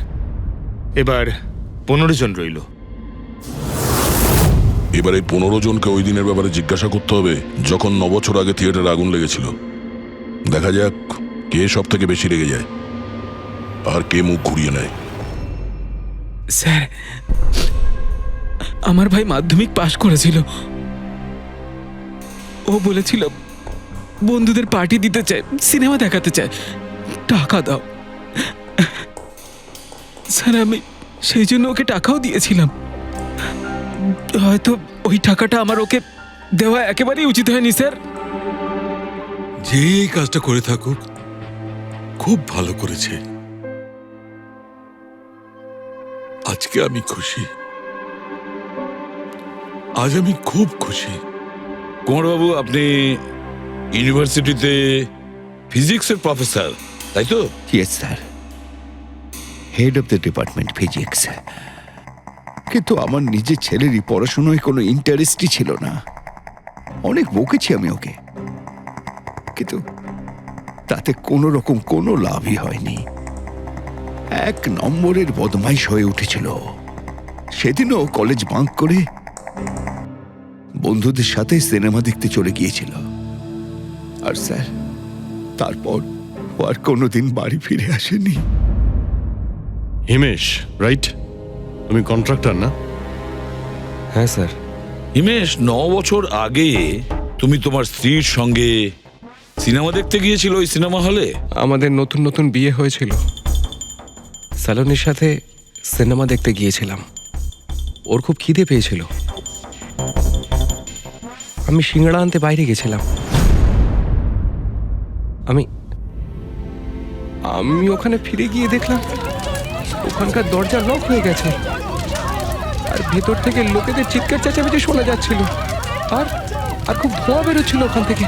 এবার 15 জন রইল। এবার এই 15 জনকে ওই দিনের ব্যাপারে জিজ্ঞাসা করতে হবে যখন 9 বছর আগে থিয়েটারে আগুন লেগেছিল। দেখা যাক কে সব থেকে বেশি রেগে যায় আর কে মুখ ঘুরিয়ে নেয়। স্যার আমার ভাই মাধ্যমিক পাশ করেছিল। ও বলেছিল বন্ধুদের পার্টি দিতে চায়, সিনেমা দেখাতে চায়, টাকা দাও। স্যার আমি সেই জন্য ওকে টাকাও দিয়েছিলাম। হয়তো ওই টাকাটা আমার ওকে দেওয়া একেবারেই উচিত হয়নি স্যার। যে এই কাজটা করে থাকুক খুব ভালো করেছে। আজকে আমি খুশি, আজ আমি খুব খুশি। কুমারবাবু, আপনি ইউনিভার্সিটিতে ফিজিক্সের প্রফেসর, তাই তো? Yes sir, head of the department physics. কিন্তু আমার নিজের ছেলেরই পড়াশোনায় কোনো ইন্টারেস্টই ছিল না। অনেক বকেছি আমি ওকে, কিন্তু তাতে কোনো রকম কোনো লাভই হয়নি। 1 নম্বরের বদমাইশ হয়ে উঠেছিল। সেদিনও কলেজ বাঙ্ক করে বন্ধুদের সাথে সিনেমা দেখতে চলে গিয়েছিল। আর স্যার, তারপর ও আর কোনোদিন বাড়ি ফিরে আসেনি। হিমেশ, রাইট? তুমি কন্ট্রাক্টর না? হ্যাঁ স্যার। হিমেশ, 9 বছর আগে তুমি তোমার স্ত্রীর সঙ্গে সিনেমা দেখতে গিয়েছিল ওই সিনেমা হলে। আমাদের নতুন নতুন বিয়ে হয়েছিল, স্যালোনির সাথে সিনেমা দেখতে গিয়েছিলাম। ওর খুব খিদে পেয়েছিল, আমি সিঙ্গাড়া আনতে বাইরে গেছিলাম। আমি আমি ওখানে ফিরে গিয়ে দেখলাম ওখানকার দরজা লক হয়ে গেছে, আর ভেতর থেকে লোকেদের চিৎকার চেঁচামেচি শোনা যাচ্ছিল, আর আর খুব ধোঁয়া বেরোচ্ছিল ওখান থেকে।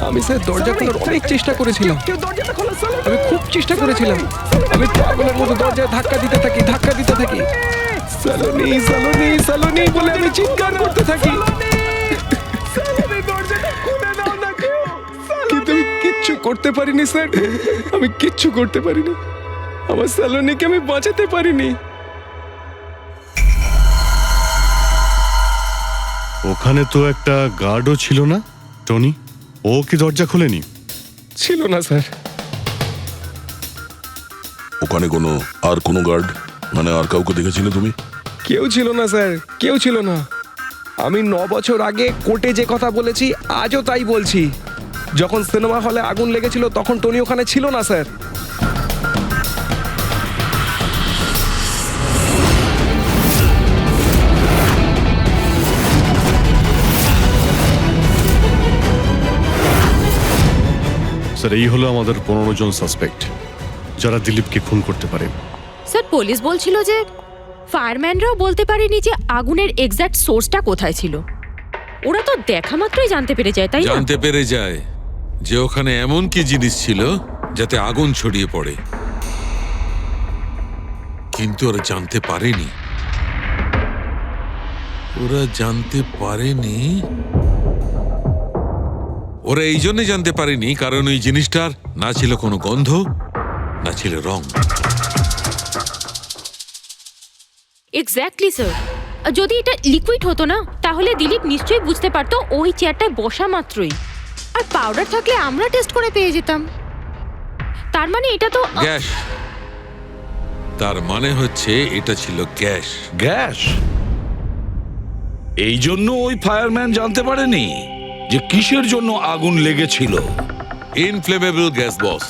আমি স্যার দরজা খোলার অনেক চেষ্টা করেছিলাম, আমি খুব চেষ্টা করেছিলাম। আমি পাগলের মতো দরজায় ধাক্কা দিতে থাকি সালোনি সালোনি সালোনি বলে আমি চিৎকার করতে থাকি, কিন্তু আমি কিচ্ছু করতে পারিনি স্যার, আমি কিচ্ছু করতে পারিনি। আমার সালোনিকে আমি বাঁচাতে পারিনি। ওখানে তো একটা গার্ডও ছিল না, টনি? ও কি দরজা খোলেনি? ছিল না স্যার। ওখানে কোনো গার্ড, মানে আর কাউকে দেখেছিলে তুমি? কেউ ছিল না স্যার, কেউ ছিল না। আমি 9 বছর আগে কোর্টে যে কথা বলেছি আজও তাই বলছি। যখন সিনেমা হলে আগুন লেগেছিল তখন টনি ওখানে ছিল না স্যার। স্যার, এই হলো আমাদের 15 জন সাসপেক্ট যারা দিলীপকে খুন করতে পারে। স্যার, পুলিশ বলছিল যে ফায়ারম্যানরাও বলতে পারেনি যে আগুনের এক্স্যাক্ট সোর্সটা কোথায় ছিল। ওরা তো দেখা মাত্রই জানতে পেরে যায়, তাই না? জানতে পেরে যায় যে ওখানে এমন কি জিনিস ছিল যাতে আগুন ছড়িয়ে পড়ে, কিন্তু ওরা জানতে পারেনি। ওরা এই জন্য জানতে পারেনি কারণ ওই জিনিসটার না ছিল কোনো গন্ধ, না ছিল রং। Exactly sir. যদি এটা লিকুইড হতো না তাহলে দিলীপ নিশ্চয়ই বুঝতে পারতো ওই চেয়ারটায় বসা মাত্রই। আর পাউডার থাকলে আমরা টেস্ট করে পেয়ে যেতাম। তার মানে এটা তো গ্যাস। তার মানে হচ্ছে এটা ছিল গ্যাস। গ্যাস? এই জন্য ওই ফায়ারম্যান জানতে পারেনি যে কিসের জন্য আগুন লেগেছিল। ইনফ্লেমেবল গ্যাস বস,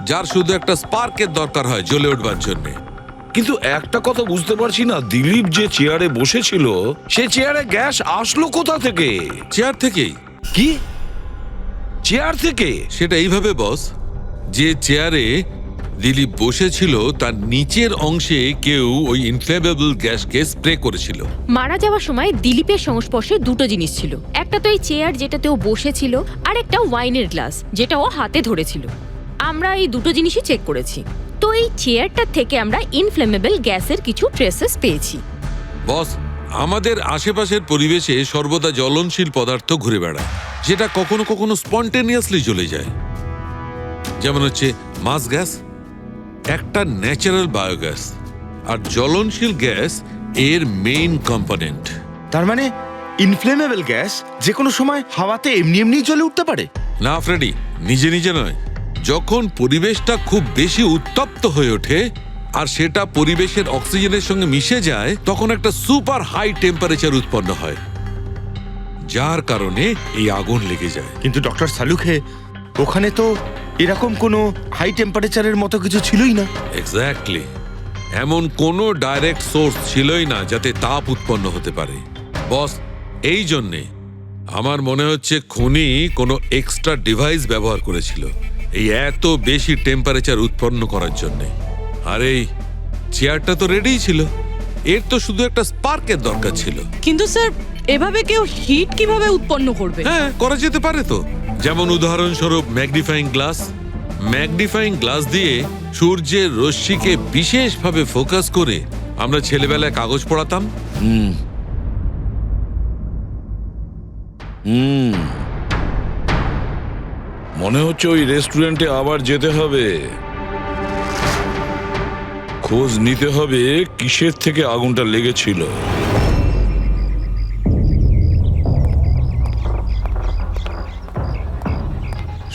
যার শুধু একটা স্পার্কের দরকার হয় জ্বলে উঠবার জন্য। কিন্তু একটা কথা বুঝতে পারছি না, দিলীপ যে চেয়ারে বসেছিল সে চেয়ারে গ্যাস আসলো কোথা থেকে? চেয়ার থেকেই। কি? চেয়ার থেকে? সেটা এইভাবে বস, যে চেয়ারে দিলীপ বসেছিল তার নিচের অংশে কেউ ওই ইনফ্লেমেবল গ্যাসকে স্প্রে করেছিল। মারা যাওয়ার সময় দিলীপের সংস্পর্শে দুটো জিনিস ছিল। একটা তো এই চেয়ার যেটাতে ও বসেছিল, আর একটা ওয়াইনের গ্লাস যেটা ও হাতে ধরেছিল। আমরা এই দুটো জিনিসই চেক করেছি। তো এই চেয়ারটা থেকে আমরা ইনফ্লেমেবল গ্যাসের কিছু ট্রেসেস পেয়েছি। বস, আমাদের আশেপাশের পরিবেশে সর্বদা জ্বলনশীল পদার্থ ঘুরে বেড়ায়, যেটা কখনো কখনো স্পন্টেনিয়াসলি জ্বলে যায়। যেমন হচ্ছে মাস গ্যাস, একটা ন্যাচারাল বায়োগ্যাস, আর জ্বলনশীল গ্যাস এর মেইন কম্পোনেন্ট। তার মানে ইনফ্লেমেবল গ্যাস যে কোনো সময় হাওয়াতে এমনি এমনি জ্বলে উঠতে পারে? না ফ্রেডি, নিজে নিজে নয়। যখন পরিবেশটা খুব বেশি উত্তপ্ত হয়ে ওঠে আর সেটা পরিবেশের অক্সিজেনের সঙ্গে মিশে যায়, তখন একটা সুপার হাই টেম্পারেচার উৎপন্ন হয়, যার কারণে এই আগুন লেগে যায়। কিন্তু ডক্টর সালুখে, ওখানে তো এরকম কোনো হাই টেম্পারেচারের মতো কিছু ছিলই না। এক্স্যাক্টলি, এমন কোনো ডাইরেক্ট সোর্স ছিলই না যাতে তাপ উৎপন্ন হতে পারে। বস, এই জন্যে আমার মনে হচ্ছে খুনি কোনো এক্সট্রা ডিভাইস ব্যবহার করেছিল এই এত বেশি টেম্পারেচার উৎপন্ন করার জন্য। আর এই চেয়ারটা তো রেডিই ছিল, এর তো শুধু একটা স্পার্কের দরকার ছিল। কিন্তু স্যার এভাবে কেউ হিট কিভাবে উৎপন্ন করবে? হ্যাঁ, করা যেতে পারে তো। যেমন উদাহরণস্বরূপ ম্যাগনিফাইং গ্লাস। ম্যাগনিফাইং গ্লাস দিয়ে সূর্যের রশ্মিকে বিশেষভাবে ফোকাস করে আমরা ছেলেবেলায় কাগজ পড়াতাম। মনে হচ্ছে ওই রেস্টুরেন্টে আবার যেতে হবে, খোঁজ নিতে হবে কিসের থেকে আগুনটা লেগেছিল।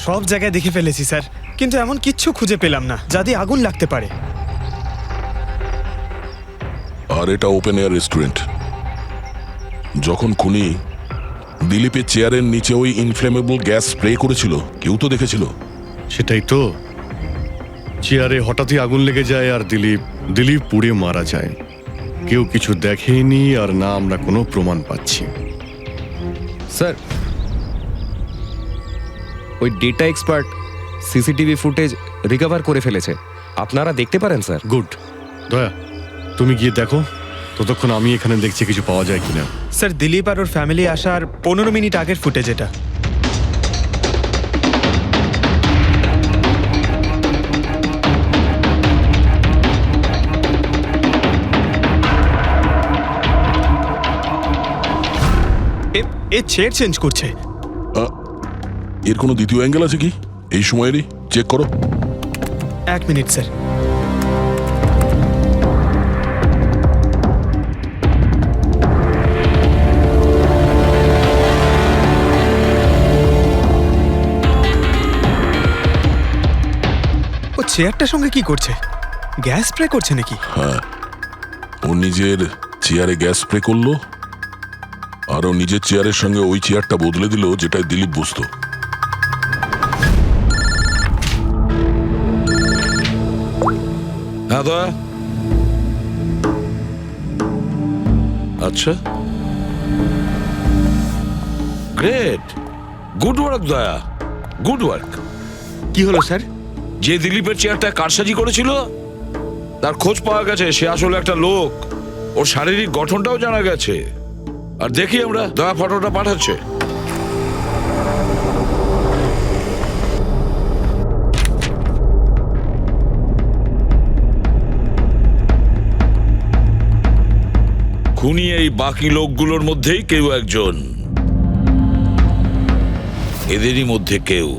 সব জায়গায় দেখে ফেলেছি স্যার, কিন্তু এমন কিচ্ছু খুঁজে পেলাম না যাতে আগুন লাগতে পারে। আর এটা ওপেন এয়ার রেস্টুরেন্ট। যখন খুনি দিলীপের চেয়ারের নিচে ওই ইনফ্লেমেবল গ্যাস স্প্রে করেছিল, কেউ তো দেখেছিল। সেটাই তো, চেয়ারে হঠাৎই আগুন লেগে যায় আর দিলীপ পুড়ে মারা যায়। কেউ কিছু দেখেনি আর না আমরা কোনো প্রমাণ পাচ্ছি। স্যার, ওই data expert CCTV footage recover করে ফেলেছে, আপনারা দেখতে পারেন স্যার। গুড। দয়া, তুমি গিয়ে দেখো, ততক্ষণ আমি এখানে দেখছি কিছু পাওয়া যায় কিনা। স্যার, দিলীপ আর ওর ফ্যামিলি আসার 15 মিনিট আগের ফুটেজ এটা। এ চেয়ার চেঞ্জ করছে। এর কোনো দ্বিতীয় অ্যাঙ্গেল আছে কি এই সময়েরই? চেক করো। 1 মিনিট স্যার। ও চেয়ারটার সঙ্গে কি করছে? গ্যাস স্প্রে করছে নাকি? হ্যাঁ, ও নিজের চেয়ারে গ্যাস স্প্রে করলো আর ও নিজের চেয়ারের সঙ্গে ওই চেয়ারটা বদলে দিল যেটায় দিলীপ বসতো। হ্যাঁ দয়া। আচ্ছা, গ্রেট, গুড ওয়ার্ক দয়া, গুড ওয়ার্ক। কি হলো স্যার? যে দিলীপের চেয়ারটা কারসাজি করেছিল তার খোঁজ পাওয়া গেছে। সে আসলে একটা লোক, ওর শারীরিক গঠনটাও জানা গেছে। আর দেখি আমরা, দয়া ফটোটা পাঠাচ্ছে। খুনি এই বাকি লোকগুলোর মধ্যেই কেউ একজন, এদেরই মধ্যে কেউ।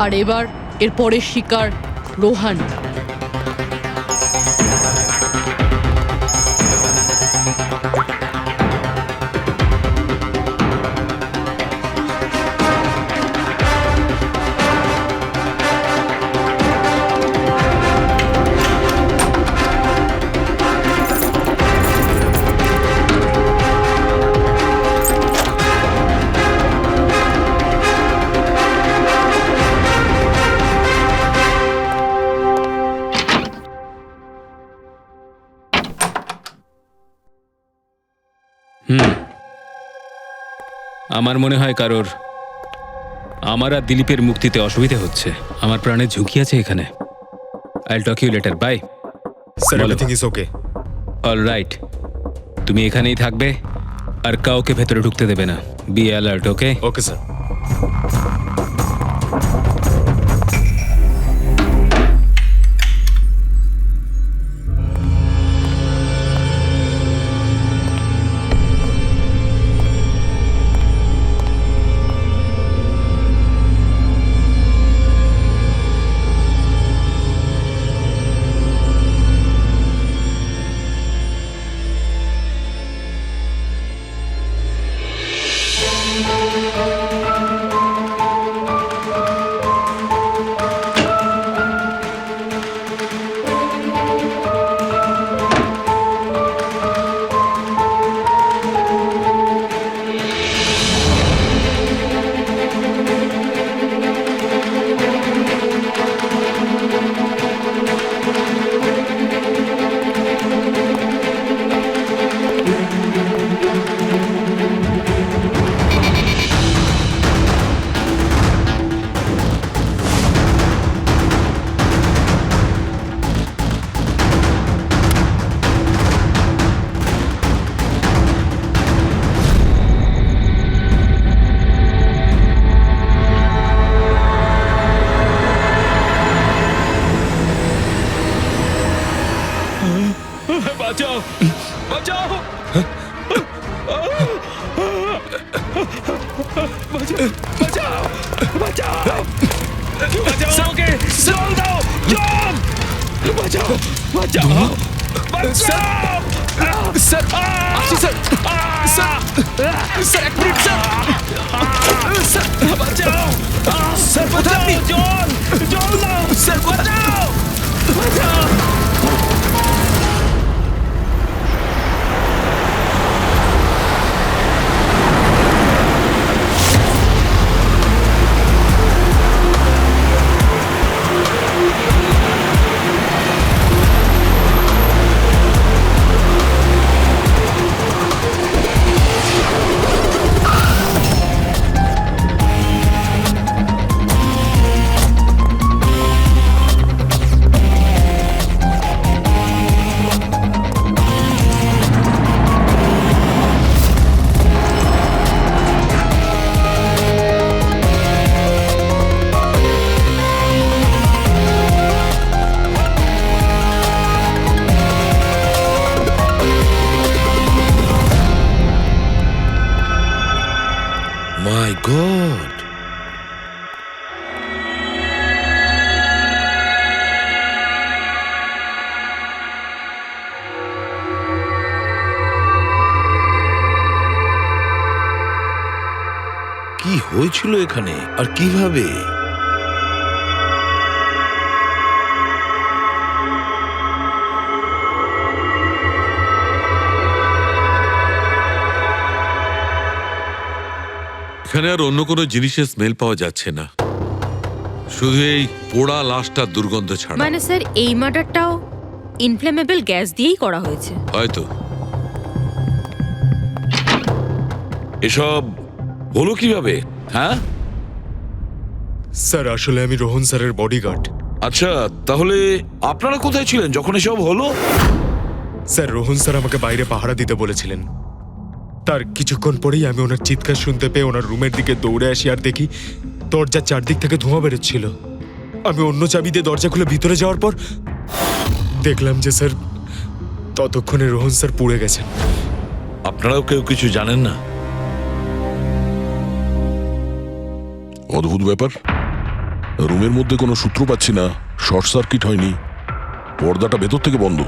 আর এবার এর পরের শিকার রোহান। আমার মনে হয় কারোর আমার আর দিলীপের মুক্তিতে অসুবিধা হচ্ছে। আমার প্রাণের ঝুঁকি আছে এখানে। I will talk you later. Bye sir, everything is okay. All right, তুমি এখানেই থাকবে আর কাউকে ভেতরে ঢুকতে দেবে না। Be alert. Okay? Okay sir. বাঁচাও বাঁচাও বাঁচাও বাঁচাও বাঁচাও ওকে জল দাও জল বাঁচাও বাঁচাও বাঁচাও স্যার আসি স্যার স্যার স্যার এক মিনিট স্যার বাঁচাও স্যার বাঁচাও জল জল দাও স্যার বাঁচাও বাঁচাও My God! কি হয়েছিল এখানে আর কিভাবে? এখানে আর অন্য কোনো জিনিসের স্মেল পাওয়া যাচ্ছে না, শুধু এই পোড়া লাশটার দুর্গন্ধ ছাড়া। মানে স্যার এই মার্ডারটাও ইনফ্লেমেবল গ্যাস দিয়েই করা হয়েছে হয়তো। এসব হলো কিভাবে? হ্যাঁ স্যার আসলে আমি রোহন স্যারের বডিগার্ড। আচ্ছা, তাহলে আপনারা কোথায় ছিলেন যখন এসব হলো? স্যার রোহন স্যার আমাকে বাইরে পাহারা দিতে বলেছিলেন। তার কিছুক্ষণ পরেই আমি ওনার চিৎকার শুনতে পেয়ে ওনার রুমের দিকে দৌড়ে আসি আর দেখি দরজার চারদিক থেকে ধোঁয়া বেরোচ্ছিল। আমি অন্য চাবি দিয়ে দরজা খুলে ভিতরে যাওয়ার পর দেখলাম যে স্যার ততক্ষণে রোহন স্যার পুড়ে গেছেন। আপনারাও কেউ কিছু জানেন না? অদ্ভুত ব্যাপার, রুমের মধ্যে কোনো সূত্র পাচ্ছি না, শর্ট সার্কিট হয়নি, পর্দাটা ভেতর থেকে বন্ধ,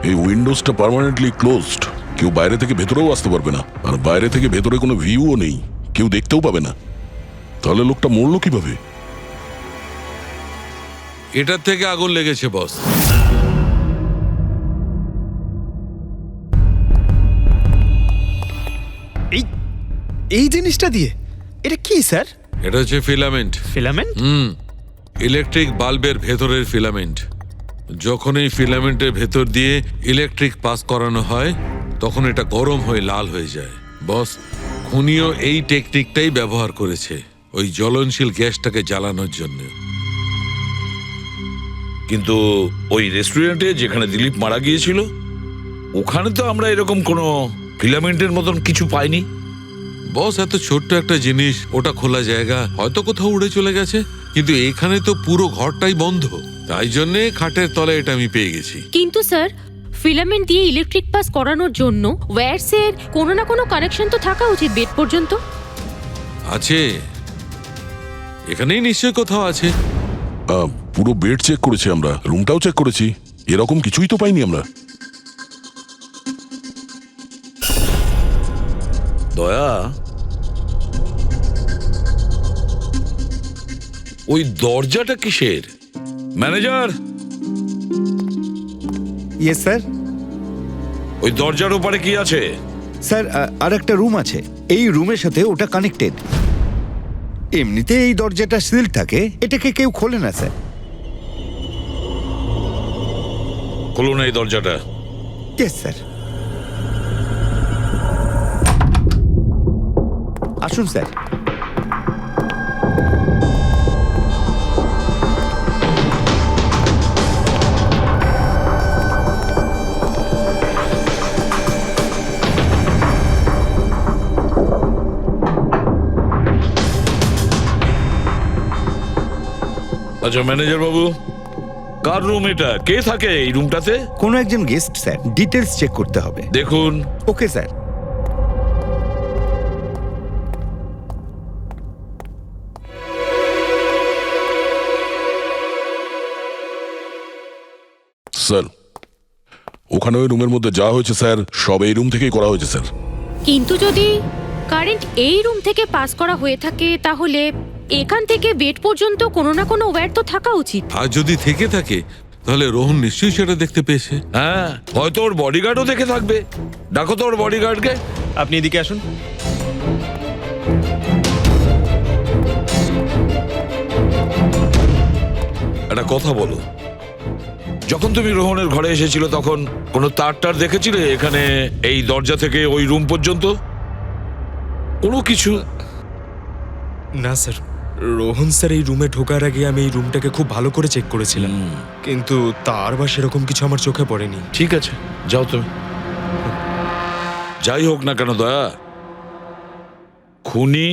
এই উইন্ডোজটা পার্মানেন্টলি ক্লোজড, কেউ বাইরে থেকে ভেতরেও আসতে পারবে না, আর বাইরে থেকে ভেতরে কোনো ভিউও নেই, কেউ দেখতেও পাবে না। তাহলে লোকটা মরলো কিভাবে? এটার থেকে আগুন লেগেছে বস। এই জিনিসটা দিয়ে এটা কি স্যার? এটা হচ্ছে ফিলামেন্ট। ফিলামেন্ট? ইলেকট্রিক বাল্বের ভেতরের ফিলামেন্ট। যখন এই ফিলামেন্টের ভেতর দিয়ে ইলেকট্রিক পাস করানো হয় তখন এটা গরম হয়ে লাল হয়ে যায়। বস, খুনিও এই টেকনিকটাই ব্যবহার করেছে ওই জ্বলনশীল গ্যাসটাকে জ্বালানোর জন্য। কিন্তু ওই রেস্টুরেন্টে যেখানে দিলীপ মারা গিয়েছিল ওখানে তো আমরা এরকম কোনো ফিলামেন্টের মতন কিছু পাইনি। বস, এত ছোট্ট একটা জিনিস, ওটা খোলা জায়গা, হয়তো কোথাও উড়ে চলে গেছে, কিন্তু এখানে তো পুরো ঘরটাই বন্ধ, তাই জন্যে খাটের তলায় এটা আমি পেয়ে গেছি। কিন্তু স্যার ফিলামেন্ট দিয়ে ইলেকট্রিক পাস করানোর জন্য ওয়্যারসের কোনো না কোনো কানেকশন তো থাকা উচিত বেড পর্যন্ত। আছে, এখানেই নিশ্চয় কোথাও আছে। পুরো বেড চেক করেছি আমরা, রুমটাও চেক করেছি, এরকম কিছুই তো পাইনি আমরা। দয়া, ওই দরজাটা কিসের? ম্যানেজার। Yes sir. ওই দরজার ওপারে কি আছে? স্যার আর একটা রুম আছে, এই রুমের সাথে ওটা কানেক্টেড। এমনিতে এই দরজাটা সিল থাকে, এটাকে কেউ খোলে না স্যার। খুলুন এই দরজাটা। Yes sir. আসুন স্যার। আচ্ছা ম্যানেজার বাবু, কার রুম এটা? কে থাকে এই রুমটাতে? কোনো একজন গেস্ট স্যার, ডিটেলস চেক করতে হবে। দেখুন। Okay sir. স্যার, ওখানে ওই রুমের মধ্যে যা হয়েছে স্যার সব এই রুম থেকেই করা হয়েছে স্যার। কিন্তু যদি কারেন্ট এই রুম থেকে পাস করা হয়ে থাকে তাহলে এখান থেকে বেড পর্যন্ত কোনো না কোনো ওয়্যার তো থাকা উচিত। আর যদি থেকে থাকে তাহলে রোহন নিশ্চয়ই সেটা দেখতে পেয়েছে। হ্যাঁ, হয়তো ওর বডিগার্ডও দেখে থাকবে। ডাকো তো ওর বডিগার্ডকে। আপনি এদিকে আসুন। একটা কথা বলো, যখন তুমি রোহনের ঘরে এসেছিল তখন কোনো তার দেখেছিলে এখানে এই দরজা থেকে ওই রুম পর্যন্ত? কোনো কিছু? না স্যার, রোহন স্যার এই রুমে ঢোকার আগে আমি এই রুমটাকে খুব ভালো করে চেক করেছিলাম, কিন্তু তার বা সেরকম কিছু আমার চোখে পড়েনি। ঠিক আছে, যাও তুমি। যাই হোক না কেন দয়া, খুনি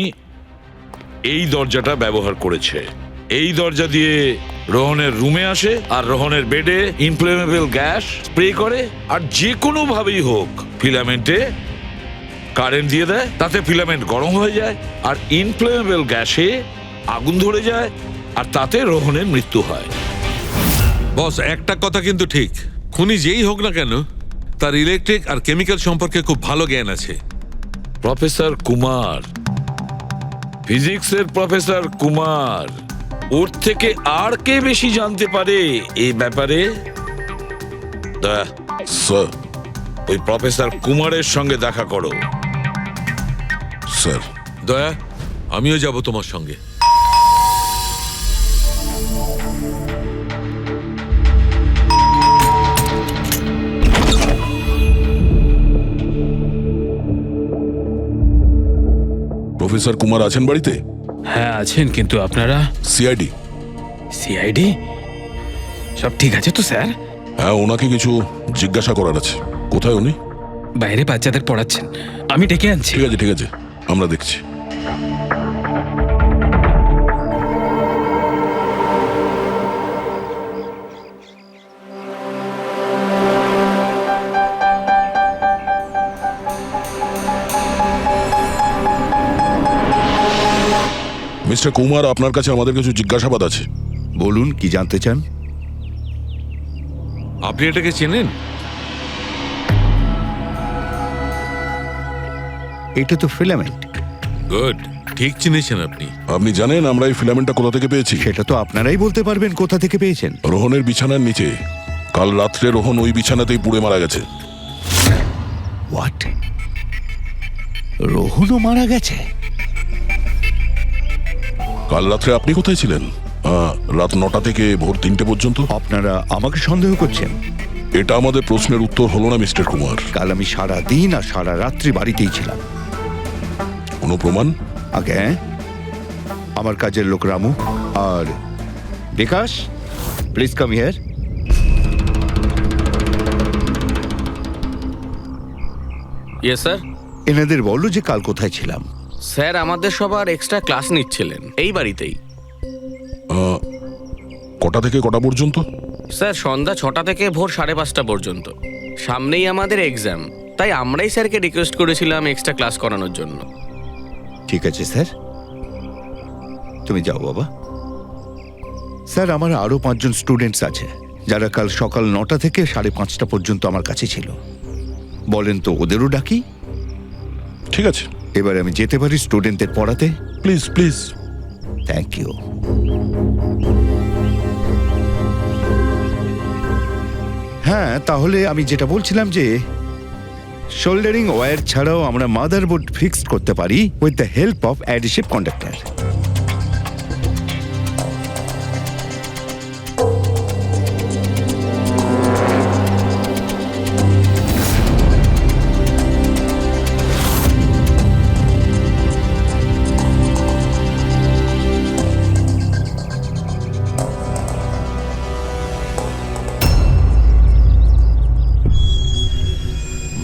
এই দরজাটা ব্যবহার করেছে। এই দরজা দিয়ে রোহনের রুমে আসে আর রোহনের বেডে ইনফ্লেমেবল গ্যাস স্প্রে করে, আর যে কোনো ভাবেই হোক ফিলামেন্টে কারেন্ট দিয়ে দেয়। তাতে ফিলামেন্ট গরম হয়ে যায় আর ইনফ্লেমেবল গ্যাসে আগুন ধরে যায়, আর তাতে রোহনের মৃত্যু হয়। বস, একটা কথা কিন্তু ঠিক, খুনি যেই হোক না কেন তার ইলেকট্রিক আর কেমিক্যাল সম্পর্কে খুব ভালো জ্ঞান আছে। প্রফেসর কুমার, ফিজিক্সের প্রফেসর কুমার, ওর থেকে আর কে বেশি জানতে পারে এই ব্যাপারে? দয়া, স্যার, ওই প্রফেসর কুমারের সঙ্গে দেখা করো। স্যার। দয়া, আমিও যাব তোমার সঙ্গে। প্রফেসর কুমার আছেন বাড়িতে? হ্যাঁ আছেন, কিন্তু আপনারা? সিআইডি। সিআইডি? সব ঠিক আছে তো স্যার? হ্যাঁ, ওনাকে কিছু জিজ্ঞাসা করার আছে। কোথায় উনি? বাইরে বাচ্চাদের পড়াচ্ছেন, আমি ডেকে আনছি। ঠিক আছে, ঠিক আছে, আমরা দেখছি। মিস্টার কুমার, আপনার কাছে আমাদের কিছু জিজ্ঞাসাবাদ আছে। বলুন, কি জানতে চান? আপনি এটাকে চেনেন? এটা তো ফিলামেন্ট। গুড, ঠিক চিনেছেন আপনি। আপনি জানেন আমরা এই ফিলামেন্টটা কোথা থেকে পেয়েছি? সেটা তো আপনারাই বলতে পারবেন কোথা থেকে পেয়েছেন। রোহনের বিছানার নিচে। কাল রাত্রে রোহন ওই বিছানাতেই পুড়ে মারা গেছে। হোয়াট? রোহনও মারা গেছে? কাল রাত্রে আপনি কোথায় ছিলেন? রাত 9টা থেকে ভোর 3টে পর্যন্ত। আপনারা আমাকে সন্দেহ করছেন? এটা আমাদের প্রশ্নের উত্তর হলো না মিস্টার কুমার। কাল আমি সারা দিন আর সারা রাত্রি বাড়িতেই ছিলাম। কোনো প্রমাণ? আগে আমার কাজের লোক রামু আর Bikash, please come here. Yes sir. এনাদের বলো যে কাল কোথায় ছিলাম। স্যার, আমাদের সবার এক্সট্রা ক্লাস নিচ্ছিলেন এই বাড়িতেই। কটা থেকে কটা পর্যন্ত? স্যার, সন্ধ্যা 6টা থেকে ভোর 5:30 পর্যন্ত। সামনেই আমাদের এক্সাম, তাই আমরাই স্যারকে রিকোয়েস্ট করেছিলাম এক্সট্রা ক্লাস করানোর জন্য। ঠিক আছে স্যার, তুমি যাও বাবা। স্যার, আমার আরো 5 জন স্টুডেন্টস আছে যারা কাল সকাল 9টা থেকে 5:30 পর্যন্ত আমার কাছে ছিল। বলেন তো ওদেরও ডাকি? ঠিক আছে, এবার আমি যেতে পারি স্টুডেন্টদের পড়াতে? Please please. Thank you. হ্যাঁ, তাহলে আমি যেটা বলছিলাম যে শোল্ডারিং ওয়্যার ছাড়াও আমরা মাদারবোর্ড ফিক্সড করতে পারি with the help of adhesive conductor.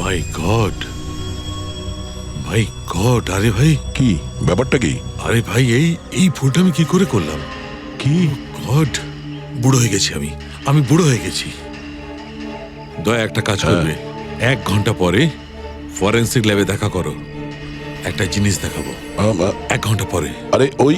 My god, my god! আরে ভাই, কি ব্যাপারটা? কি? আরে ভাই, এই ভুলটা আমি কি করে করলাম? কি? গড, বুড়ো হয়ে গেছি আমি। আমি বুড়ো হয়ে গেছি। দয়া একটা কাজ করবে, 1 ঘন্টা পরে ফরেন্সিক ল্যাবে দেখা করো, একটা জিনিস দেখাবো। 1 ঘন্টা পরে। আরে ওই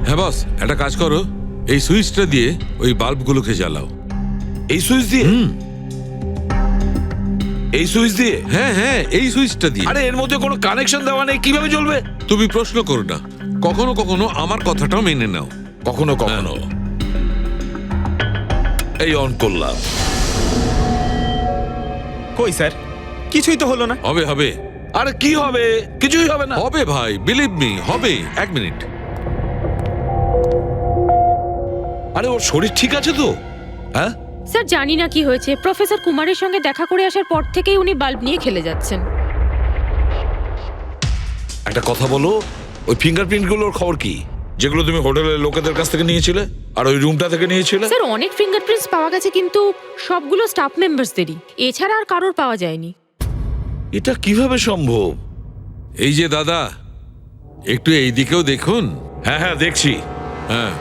হ্যাঁ বস, একটা কাজ করো, এই সুইচটা দিয়ে ওই বাল্বগুলোকে জ্বালাও। এই সুইচ দিয়ে? এই সুইচ দিয়ে? হ্যাঁ হ্যাঁ, এই সুইচটা দিয়ে। আরে এর মধ্যে কোনো কানেকশন দেওয়া নেই, কিভাবে জ্বলবে? তুমি প্রশ্ন করো না, কখনো কখনো আমার কথাটাও মেনে নাও। কখনো কখনো। এই অন করলাম। কই স্যার, কিছুই তো হলো না। হবে হবে। আরে কি হবে? কিছুই হবে না। হবে ভাই, বিলিভ মি, হবে। 1 মিনিট। আরে ওর শরীর ঠিক আছে তো? হ্যাঁ স্যার, জানি না কি হয়েছে, প্রফেসর কুমারের সঙ্গে দেখা করে আসার পর থেকেই উনি বাল্ব নিয়ে খেলে যাচ্ছেন। একটা কথা বলো, ওই ফিঙ্গারপ্রিন্ট গুলোর খবর কি, যেগুলো তুমি হোটেলের লোকেদের কাছ থেকে নিয়েছিলে আর ওই রুমটা থেকে নিয়েছিলে? স্যার, অনেক ফিঙ্গারপ্রিন্টস পাওয়া গেছে, কিন্তু সবগুলো স্টাফ মেম্বারসদেরই, এছাড়া আর কারোর পাওয়া যায়নি। এটা কিভাবে সম্ভব? এই যে দাদা, একটু এই দিকেও দেখুন। হ্যাঁ হ্যাঁ দেখছি। হ্যাঁ,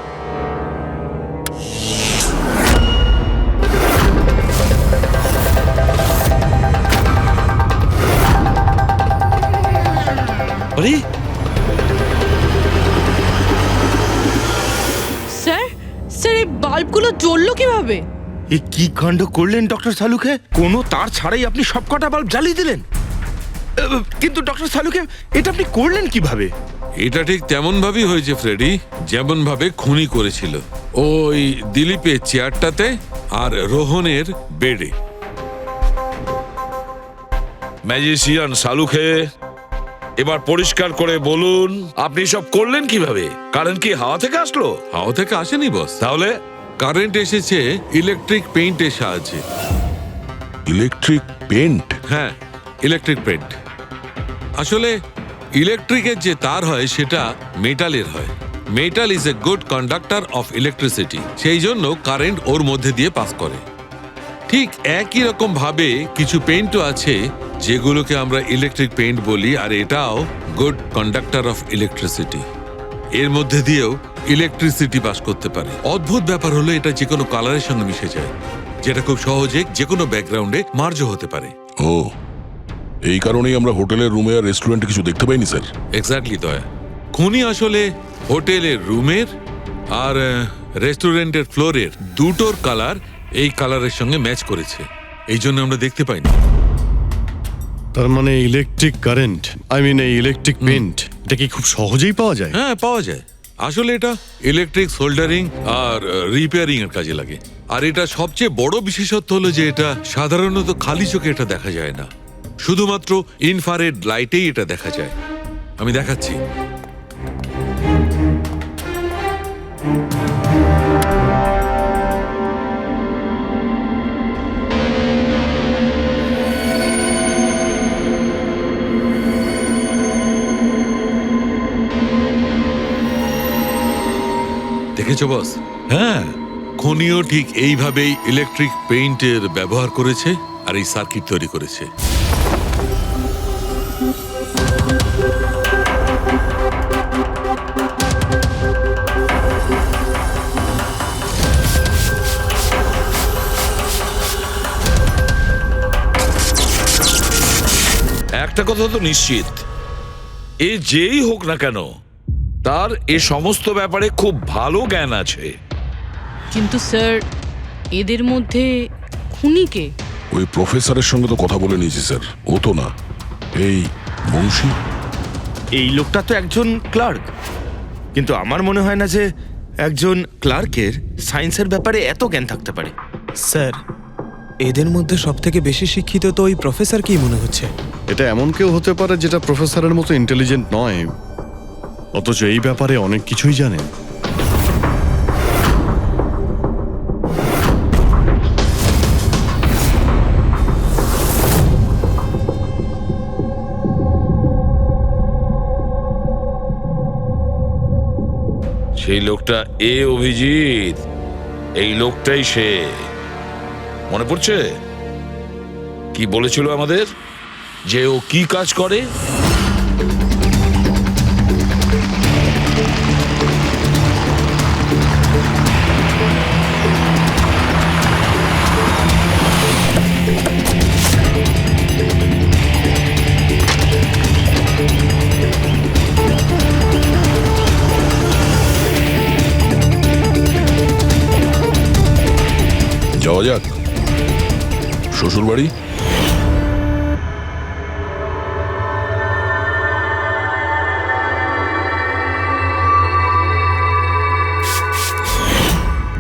আরে স্যার, স্যার এই বাল্বগুলো জ্বললো কিভাবে? এ কি কাণ্ড করলেন ডক্টর সালুকে? কোনো তার ছাড়াই আপনি সবকটা বাল্ব জ্বালিয়ে দিলেন। কিন্তু ডক্টর সালুকে, এটা আপনি করলেন কিভাবে? এটা ঠিক তেমন ভাবেই হয়েছে ফ্রেডি, যেমন ভাবে খুনি করেছিল। ওই দিলীপের চেয়ারটাতে আর রোহনের বেডে। ম্যাজিশিয়ান সালুখে, এবার পরিষ্কার করে বলুন আপনি সব করলেন কিভাবে? কারেন্ট কি হাওয়া থেকে আসলো? হাওয়া থেকে আসেনি বস। তাহলে? কারেন্ট এসেছে ইলেকট্রিক পেইন্টের সাহায্যে। Electric paint? হ্যাঁ, ইলেকট্রিক পেইন্ট। আসলে ইলেকট্রিকের যে তার হয় সেটা মেটালের হয়। Metal is a good conductor of electricity, সেই জন্য কারেন্ট ওর মধ্যে দিয়ে পাস করে। ঠিক একই রকম ভাবে কিছু পেইন্টও আছে যেগুলোকে আমরা ইলেকট্রিক পেইন্ট বলি, আর এটাও গুড কন্ডাক্টর অফ ইলেকট্রিসিটি। এর মধ্যে দিয়েও ইলেকট্রিসিটি পাস করতে পারে। অদ্ভুত ব্যাপার হলো এটা যে কোনো কালারের সঙ্গে মিশে যায়, যেটা খুব সহজে যে কোনো ব্যাকগ্রাউন্ডে মার্জ হতে পারে। ও, এই কারণেই আমরা হোটেলের রুমে আর রেস্টুরেন্টে কিছু দেখতে পাইনি স্যার। এক্স্যাক্টলি দয়া। খুনি আসলে হোটেলের রুমের আর রেস্টুরেন্টের ফ্লোরের দুটোর কালার এই কালারের সঙ্গে ম্যাচ করেছে, এই জন্য আমরা দেখতে পাইনি। তার মানে ইলেকট্রিক কারেন্ট, এই ইলেকট্রিক পেইন্ট, এটা কি খুব সহজেই পাওয়া যায়? হ্যাঁ, পাওয়া যায়। আসলে এটা ইলেকট্রিক সোল্ডারিং আর রিপেয়ারিং এর কাজে লাগে। আর এটা সবচেয়ে বড় বিশেষত্ব হলো যে এটা সাধারণত খালি চোখে এটা দেখা যায় না, শুধুমাত্র ইনফ্রারেড লাইটেই এটা দেখা যায়। আমি দেখাচ্ছি। দেখেছো বস? হ্যাঁ, খনিও ঠিক এইভাবেই ইলেকট্রিক পেইন্টের ব্যবহার করেছে আর এই সার্কিট তৈরি করেছে। একটা কথা তো নিশ্চিত, এ যেই হোক না কেন তার এ সমস্ত ব্যাপারে খুব ভালো জ্ঞান আছে। কিন্তু স্যার, এদের মধ্যে খুনিকে? ওই প্রফেসরের সঙ্গে তো কথা বলে নিয়েছি স্যার, ও তো না, এই বংশী। এই লোকটা তো একজন ক্লার্ক, কিন্তু আমার মনে হয় না যে একজন ক্লার্কের সায়েন্সের ব্যাপারে এত জ্ঞান থাকতে পারে। স্যার, এদের মধ্যে সব থেকে বেশি শিক্ষিত তো ওই প্রফেসর কি মনে হচ্ছে? এটা এমন কেউ হতে পারে যেটা প্রফেসরের মতো ইন্টেলিজেন্ট নয়, অথচ এই ব্যাপারে অনেক কিছুই জানেন। সেই লোকটা অভিজিৎ, এই লোকটাই সে। মনে পড়ছে কি বলেছিল আমাদের, যে ও কি কাজ করে? যাওয়া যাক শ্বশুর বাড়ি।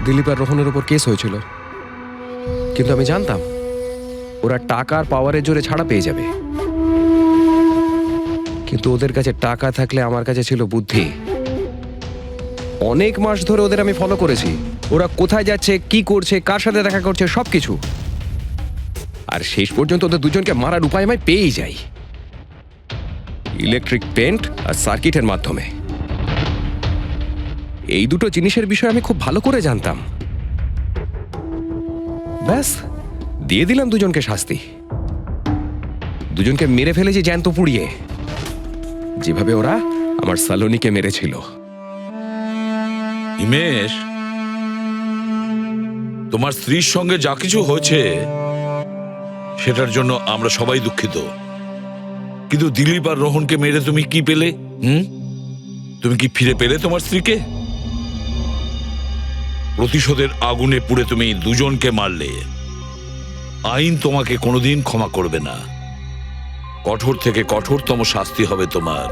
দিলীপ আর রোহনের উপর কেস হয়েছিল, কিন্তু আমি জানতাম ওরা টাকার পাওয়ারের জোরে ছাড়া পেয়ে যাবে। কিন্তু ওদের কাছে টাকা থাকলে আমার কাছে ছিল বুদ্ধি। অনেক মাস ধরে ওদের আমি ফলো করেছি, ওরা কোথায় যাচ্ছে, কি করছে, কার সাথে দেখা করছে, সবকিছু। আর শেষ পর্যন্ত ওদের দুজনকে মারার উপায় আমি পেয়েই যাই, ইলেকট্রিক টেন্ট আর সার্কিটের মাধ্যমে। এই দুটো জিনিসের বিষয়ে আমি খুব ভালো করে জানতাম। ব্যাস দিয়ে দিলাম দুজনকে শাস্তি। দুজনকে মেরে ফেলেছি জ্যান্ত পুড়িয়ে, যেভাবে ওরা আমার সালোনিকে মেরেছিল। হিমেশ, তোমার স্ত্রীর সঙ্গে যা কিছু হয়েছে সেটার জন্য আমরা সবাই দুঃখিত, কিন্তু দিলীপ আর রোহনকে মেরে তুমি কি পেলে? তুমি কি ফিরে পেলে তোমার স্ত্রীকে? প্রতিশোধের আগুনে পুড়ে তুমি দুজনকে মারলে। আইন তোমাকে কোনোদিন ক্ষমা করবে না, কঠোর থেকে কঠোরতম শাস্তি হবে তোমার।